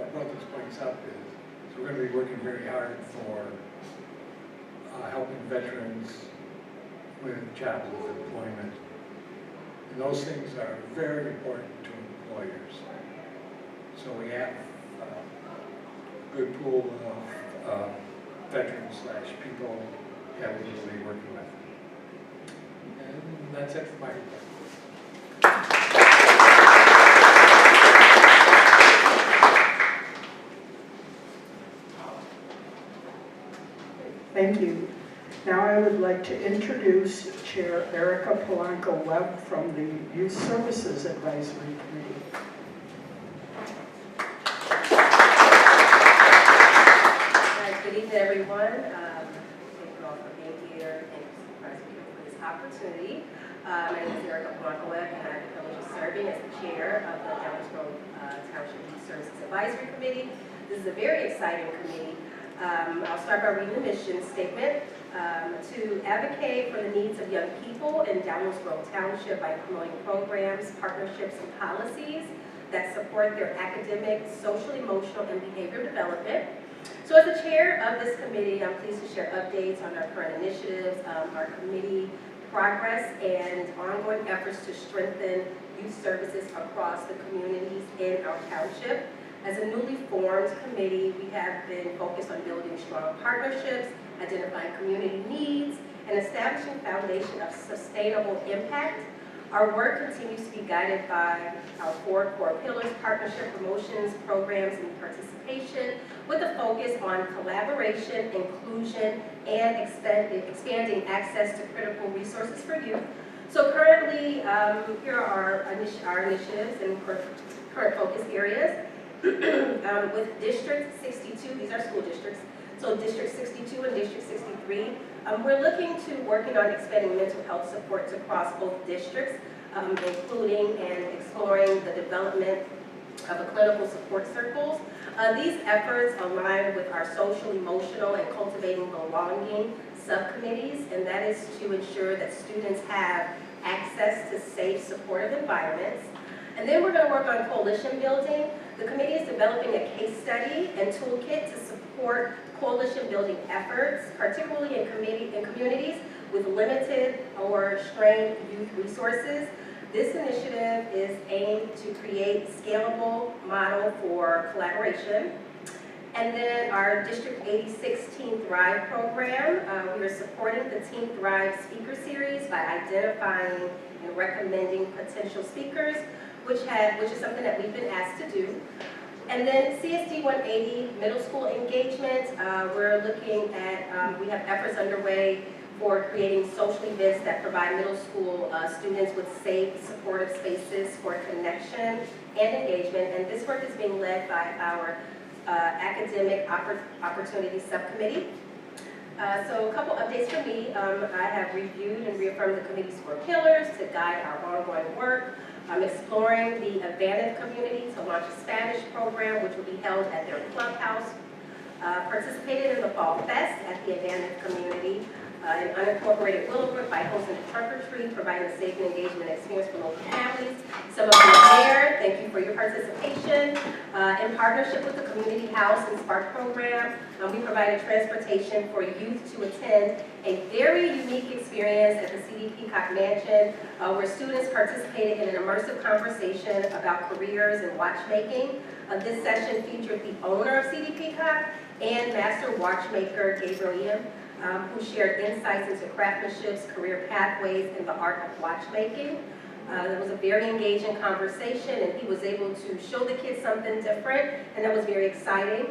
brought these points up is we're going to be working very hard for helping veterans with job employment. And those things are very important to employers. So we have a good pool of veterans / people that we will be working with. And that's it for my report. Thank you. Now I would like to introduce Chair Erica Polanco-Webb from the Youth Services Advisory Committee. Good evening, everyone. Thank you all for being here. Thank you, Supervisor Peter, for this opportunity. My name is Erica Polanco-Webb, and I have the privilege of serving as the chair of the Downers Grove Township Youth Services Advisory Committee. This is a very exciting committee. I'll start by reading the mission statement. To advocate for the needs of young people in Downers Grove Township by promoting programs, partnerships, and policies that support their academic, social, emotional, and behavioral development. So as the chair of this committee, I'm pleased to share updates on our current initiatives, our committee progress, and ongoing efforts to strengthen youth services across the communities in our township. As a newly formed committee, we have been focused on building strong partnerships, identifying community needs, and establishing a foundation of sustainable impact. Our work continues to be guided by our 4 core pillars: partnership, promotions, programs, and participation, with a focus on collaboration, inclusion, and expanding access to critical resources for youth. So currently, here are our initiatives and current focus areas. With District 62, these are school districts, so District 62 and District 63, we're looking to working on expanding mental health supports across both districts, including and exploring the development of a clinical support circles. These efforts align with our social, emotional, and cultivating belonging subcommittees, and that is to ensure that students have access to safe, supportive environments. And then we're going to work on coalition building. The committee is developing a case study and toolkit to support coalition building efforts, particularly in communities with limited or strained youth resources. This initiative is aimed to create a scalable model for collaboration. And then our District 86 Teen Thrive program, we are supporting the Teen Thrive speaker series by identifying and recommending potential speakers, which is something that we've been asked to do. And then CSD 180 middle school engagement, we're looking at, we have efforts underway for creating social events that provide middle school students with safe, supportive spaces for connection and engagement. And this work is being led by our Academic Opportunity Subcommittee. So a couple updates from me. I have reviewed and reaffirmed the committee's 4 pillars to guide our ongoing work. I'm exploring the Advantage community to launch a Spanish program, which will be held at their clubhouse. Participated in the Fall Fest at the Advantage community in unincorporated Willowbrook by hosting a trunk or treat, providing a safe and engagement experience for local families. Some of you are there. Thank you for your participation. In partnership with the Community House and Spark program, we provided transportation for youth to attend a very unique experience at the CD Peacock Mansion, where students participated in an immersive conversation about careers and watchmaking. This session featured the owner of CD Peacock and master watchmaker Gabriel Ian, who shared insights into craftsmanship, career pathways, and the art of watchmaking. It was a very engaging conversation, and he was able to show the kids something different, and that was very exciting.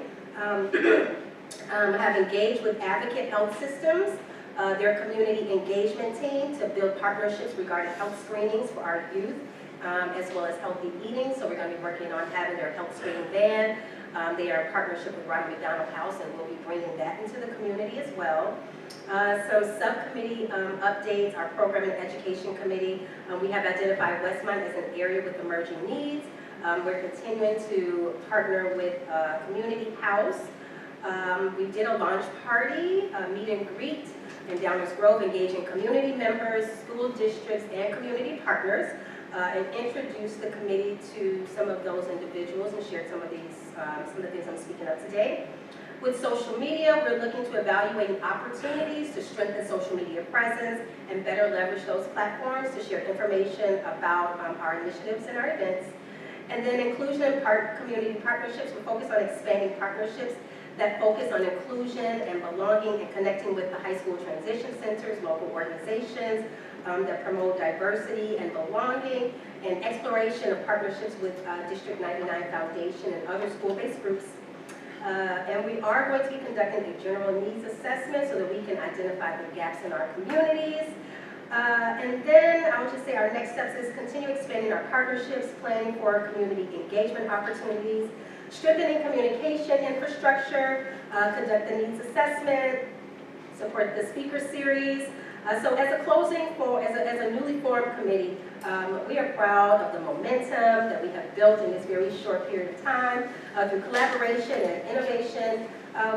Have engaged with Advocate Health Systems, their community engagement team, to build partnerships regarding health screenings for our youth, as well as healthy eating. So we're going to be working on having their health screening van. They are in partnership with Ronald McDonald House, and we'll be bringing that into the community as well. Some subcommittee updates. Our Program and Education Committee, we have identified Westmont as an area with emerging needs. We're continuing to partner with Community House. We did a launch party, meet and greet in Downers Grove, engaging community members, school districts, and community partners, and introduced the committee to some of those individuals and shared some of the things I'm speaking of today. With social media, we're looking to evaluate opportunities to strengthen social media presence and better leverage those platforms to share information about our initiatives and our events. And then inclusion and community partnerships, we're focused on expanding partnerships that focus on inclusion and belonging and connecting with the high school transition centers, local organizations that promote diversity and belonging, and exploration of partnerships with District 99 Foundation and other school-based groups. And we are going to be conducting a general needs assessment so that we can identify the gaps in our communities. And then I would just say our next steps is continue expanding our partnerships, planning for community engagement opportunities, strengthening communication infrastructure, conduct the needs assessment, support the speaker series. So as a closing, as a newly formed committee, we are proud of the momentum that we have built in this very short period of time. Through collaboration and innovation,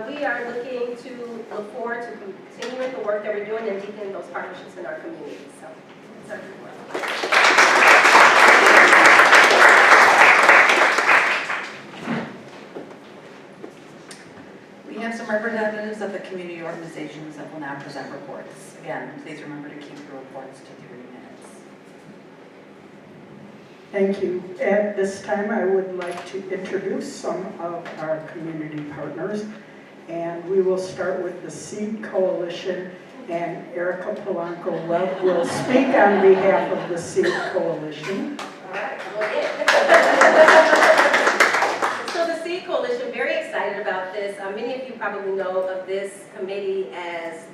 we are looking to look forward to continuing the work that we're doing and deepening those partnerships in our community. So, that's our work. We have some representatives of the community organizations that will now present reports. Again, please remember to keep your reports to 3 minutes. Thank you. At this time, I would like to introduce some of our community partners. And we will start with the Seed Coalition, and Erica Polanco-Webb will speak on behalf of the Seed Coalition. All right, come on in. So the Seed Coalition, very excited about this. Many of you probably know of this committee as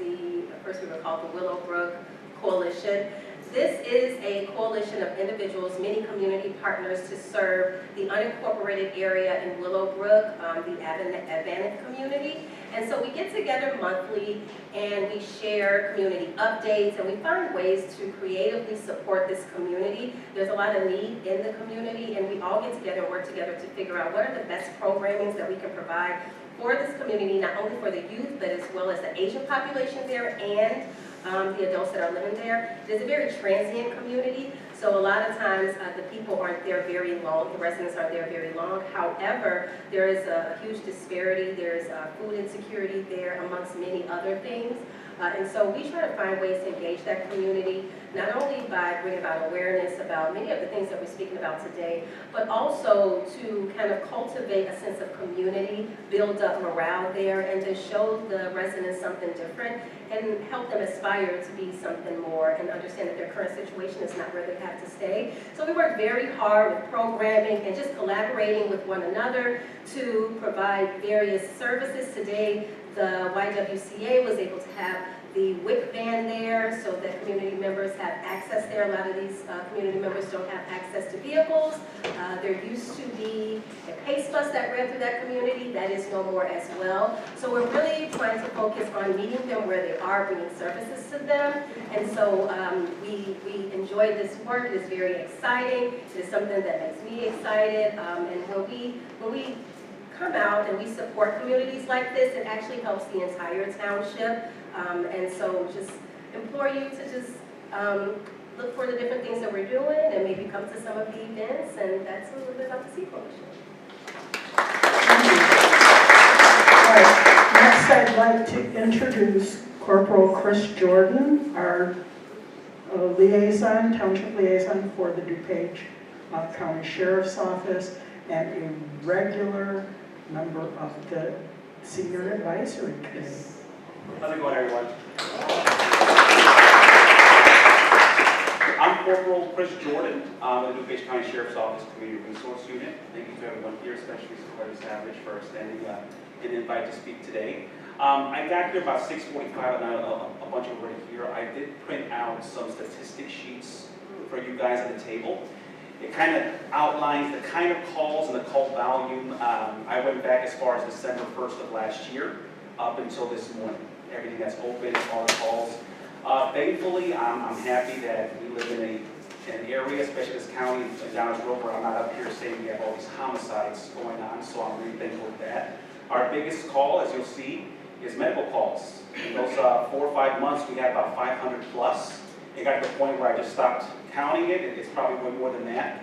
first we were called the Willowbrook Coalition. This is a coalition of individuals, many community partners to serve the unincorporated area in Willowbrook, the Advantage community. And so we get together monthly and we share community updates and we find ways to creatively support this community. There's a lot of need in the community and we all get together and work together to figure out what are the best programmings that we can provide for this community, not only for the youth, but as well as the Asian population there and the adults that are living there. It is a very transient community, so a lot of times the people aren't there very long, the residents aren't there very long. However, there is a huge disparity. There's food insecurity there amongst many other things. And so we try to find ways to engage that community, not only by bringing about awareness about many of the things that we're speaking about today, but also to kind of cultivate a sense of community, build up morale there, and to show the residents something different and help them aspire to be something more and understand that their current situation is not where they have to stay. So we work very hard with programming and just collaborating with one another to provide various services. Today, the YWCA was able to have the WIC van there so that community members have access there. A lot of these community members don't have access to vehicles. There used to be a PACE bus that ran through that community. That is no more as well. So we're really trying to focus on meeting them where they are, bringing services to them. And so we enjoy this work. It is very exciting. It is something that makes me excited. And when we come out and we support communities like this, it actually helps the entire township. And so just implore you to just look for the different things that we're doing and maybe come to some of the events, and that's a little bit about the Seed Coalition. All right. Next, I'd like to introduce Corporal Chris Jordan, our liaison, township liaison for the DuPage County Sheriff's Office, and a regular member of the Senior Advisory Committee. How's it going, everyone? I'm Corporal Chris Jordan. I'm the DuPage County Sheriff's Office Community Resource Unit. Thank you to everyone here, especially Supervisor Savage, for extending an invite to speak today. I got here about 6:45, and a bunch of already here. I did print out some statistic sheets for you guys at the table. It kind of outlines the kind of calls and the call volume. I went back as far as December 1st of last year up until this morning. Everything that's open, all the calls. Thankfully, I'm happy that we live in an area, especially this county, Downers Grove, where I'm not up here saying we have all these homicides going on, so I'm really thankful for that. Our biggest call, as you'll see, is medical calls. In those 4 or 5 months, we had about 500 plus. It got to the point where I just stopped counting it. It's probably way more than that.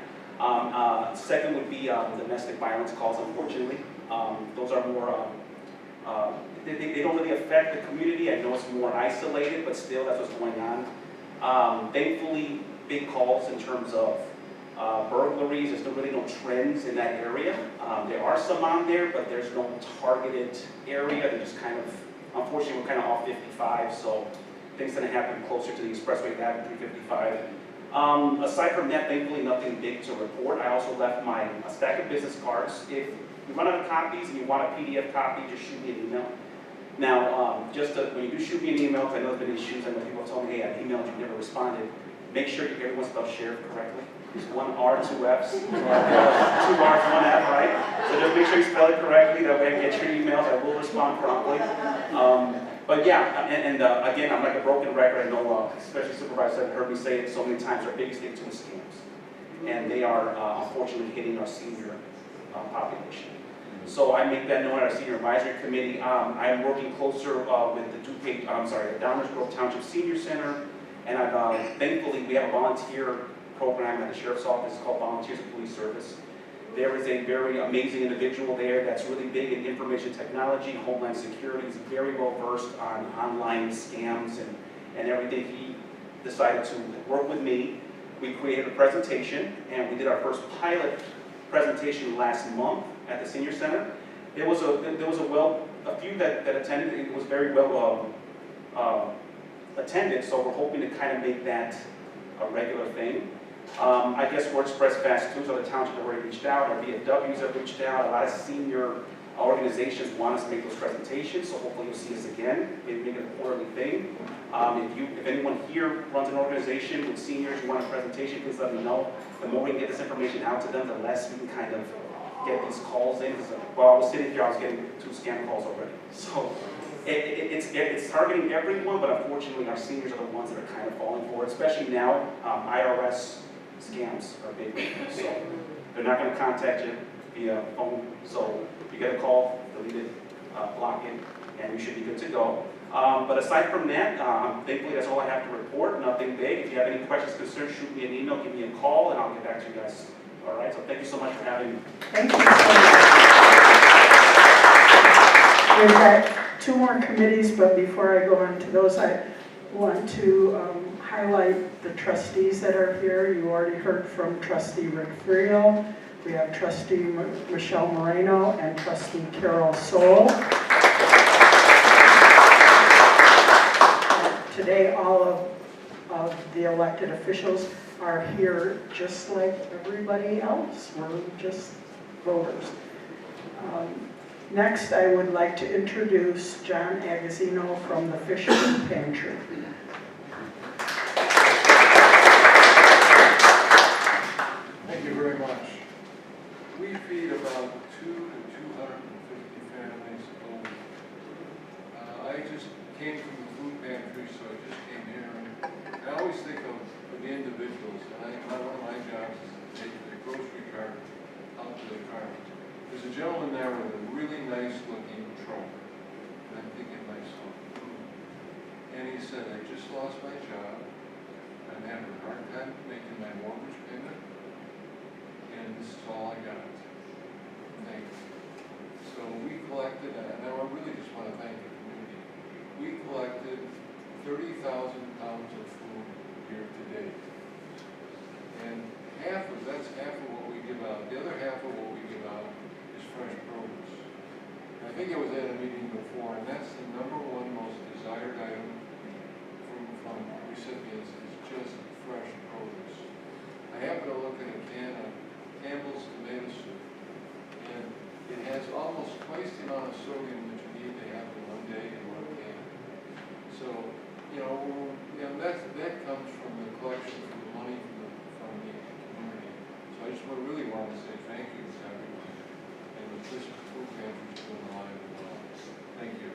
Second would be domestic violence calls, unfortunately. Those are more, they don't really affect the community. I know it's more isolated, but still that's what's going on. Thankfully, big calls in terms of burglaries. There's really no trends in that area. There are some on there, but there's no targeted area. They're just kind of, unfortunately, we're kind of off 55, so things that happen closer to the expressway than 355. Aside from that, thankfully, nothing big to report. I also left a stack of business cards. If you run out of copies and you want a PDF copy, just shoot me an email. Now, when you do shoot me an email, because I know there's been issues, I know people tell me, hey, I emailed you, never responded. Make sure everyone spells sheriff correctly. There's 1 R, 2 F's, 2 R's, 1 F, right? So just make sure you spell it correctly. That way I get your emails. I will respond promptly. But yeah, again, I'm like a broken record. I know, especially supervisors have heard me say it so many times. Our biggest thing is scams, and they are unfortunately hitting our senior population. So I make that known at our senior advisory committee. I'm working closer with the Downers Grove Township Senior Center, and thankfully we have a volunteer program at the Sheriff's Office called Volunteers of Police Service. There is a very amazing individual there that's really big in information technology, homeland security. He's very well versed on online scams and everything. He decided to work with me We created a presentation, and we did our first pilot presentation last month at the senior center. There was a few that attended. It was very well attended, so we're hoping to kind of make that a regular thing. I guess we're Express Fast too, so the township have already reached out, our VFWs have reached out, a lot of senior organizations want us to make those presentations, so hopefully you'll see us again, maybe make it a quarterly thing. If anyone here runs an organization with seniors who want a presentation, please let me know. The more we can get this information out to them, the less we can kind of get these calls in. While I was sitting here, I was getting 2 scam calls already. So it's targeting everyone, but unfortunately our seniors are the ones that are kind of falling for it, especially now. IRS scams are big, so they're not going to contact you via phone. So you get a call, delete it, block it, and you should be good to go. But aside from that, thankfully that's all I have to report. Nothing big. If you have any questions, concerns, shoot me an email, give me a call, and I'll get back to you guys. All right. So thank you so much for having me. Thank you so much. We've got 2 more committees, but before I go on to those, I want to highlight the trustees that are here. You already heard from Trustee Rick Friel. We have Trustee Michelle Moreno and Trustee Carol Soul. Today, all of the elected officials are here just like everybody else. We're just voters. Next, I would like to introduce John Agazzino from the Fisherman Pantry. Thank you very much. We feed about 2 to 250 families a week. I just came from the food pantry, so I just came here. And I always think of the individuals, and one of my jobs is to take the grocery cart out to the car. There's a gentleman there with a really nice-looking truck, and I'm thinking to myself, and he said, I just lost my job. I'm having a hard time making my mortgage payment, and this is all I got. Thank you. So we collected, and I really just want to thank the community. We collected 30,000 pounds of food here today. And that's half of what we give out. The other half of what we give out is fresh produce. I think I was at a meeting before, and that's the #1 most desired item from recipients is just fresh produce. I happened to look at a can of Campbell's tomato soup, and it has almost twice the amount of sodium that you need to have in one day in one can. So, that comes from the collection, from the money from the community. So I just really want to say thank you to everyone, and that this food pantry is doing alive and well. Thank you.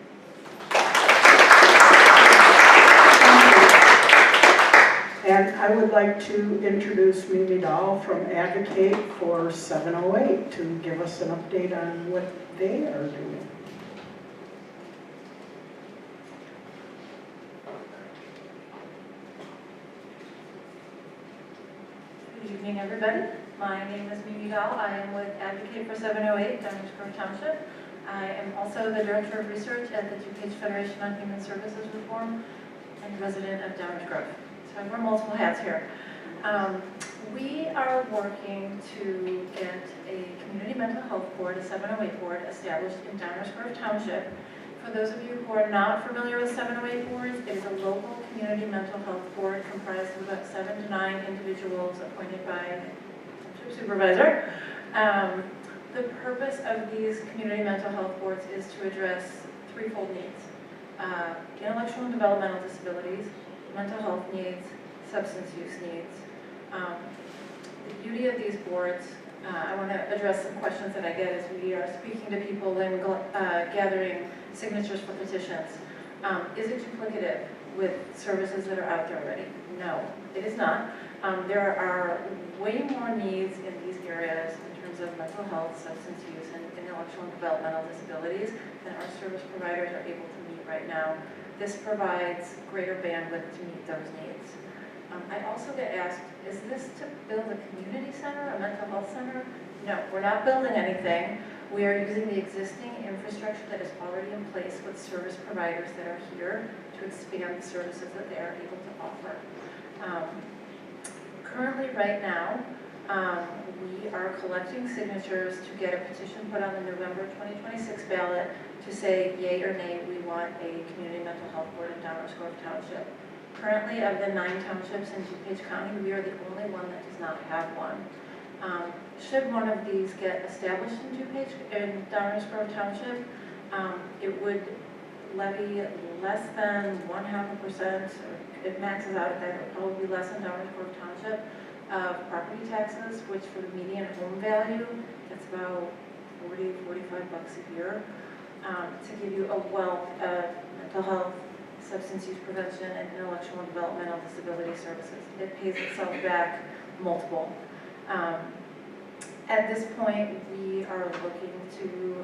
And I would like to introduce Mimi Dahl from Advocate for 708 to give us an update on what they are doing. Good evening, everybody. My name is Mimi Dahl. I am with Advocate for 708, Downers Grove Township. I am also the Director of Research at the DuPage Federation on Human Services Reform and resident of Downers Grove. So I wear multiple hats here. We are working to get a community mental health board, a 708 board, established in Downers Grove Township. For those of you who are not familiar with 708 boards, it is a local community mental health board comprised of about 7 to 9 individuals appointed by a supervisor. The purpose of these community mental health boards is to address 3-fold needs: intellectual and developmental disabilities, mental health needs, substance use needs. The beauty of these boards, I want to address some questions that I get as we are speaking to people and gathering signatures for petitions. Is it duplicative with services that are out there already? No, it is not. There are way more needs in these areas in terms of mental health, substance use, and intellectual and developmental disabilities than our service providers are able to meet right now. This provides greater bandwidth to meet those needs. I also get asked, is this to build a community center, a mental health center? No, we're not building anything. We are using the existing infrastructure that is already in place with service providers that are here to expand the services that they are able to offer. Currently, right now, we are collecting signatures to get a petition put on the November 2026 ballot to say yay or nay, we want a community mental health board in Downers Grove Township. Currently, of the 9 townships in DuPage County, we are the only one that does not have one. Should one of these get established in Downers Grove Township, it would levy less than 0.5%, it maxes out at that, it would probably be less than Downers Grove Township of property taxes, which for the median home value, that's about $40-45 a year. To give you a wealth of mental health, substance use prevention, and intellectual and developmental disability services. It pays itself back multiple. At this point, we are looking to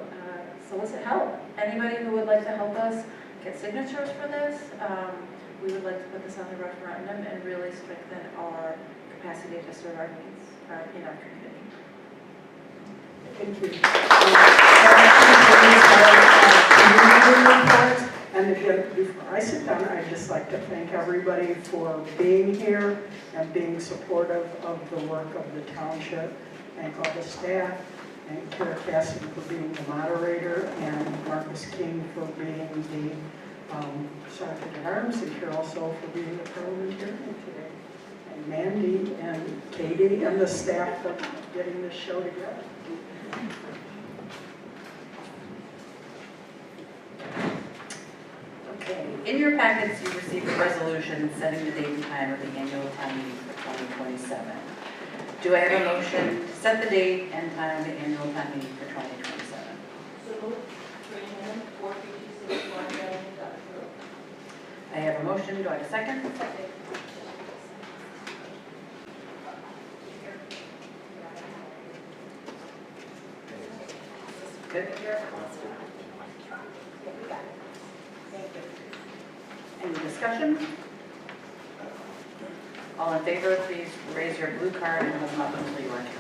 solicit help. Anybody who would like to help us get signatures for this, we would like to put this on the referendum and really strengthen our capacity to serve our needs in our community. Thank you. And again, before I sit down, I'd just like to thank everybody for being here and being supportive of the work of the township. Thank all the staff, thank Kara Casson for being the moderator, and Marcus King for being the sergeant at arms, and Carol So for being the parliamentarian today. And Mandy and Katie and the staff for getting this show together. Okay, in your packets, you received a resolution setting the date and time of the annual town meeting for 2027. Do I have a motion to set the date and time of the annual town meeting for 2027? So moved. Graham, 456 Long Island, Dr. I have a motion, do I have a second? Second. Good. Any discussion? All in favor, please raise your blue card and hold them up until you are counted.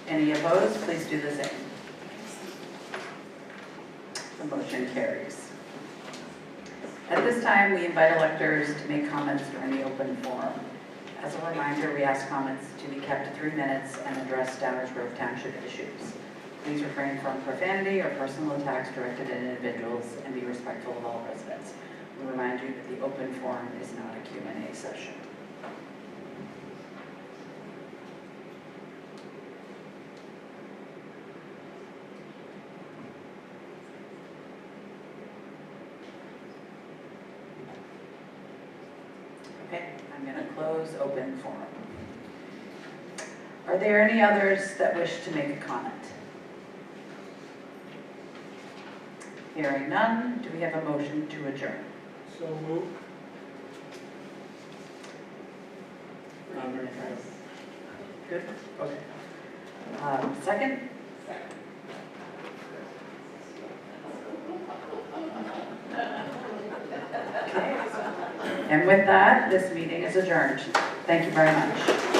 Any opposed, please do the same. The motion carries. At this time, we invite electors to make comments during the open forum. As a reminder, we ask comments to be kept to 3 minutes and address Downers Grove Township issues. Please refrain from profanity or personal attacks directed at individuals and be respectful of all residents. We remind you that the open forum is not a Q&A session. Okay, I'm going to close open forum. Are there any others that wish to make a comment? Hearing none, do we have a motion to adjourn? So moved. Good? Okay. Second? Okay. And with that, this meeting is adjourned. Thank you very much.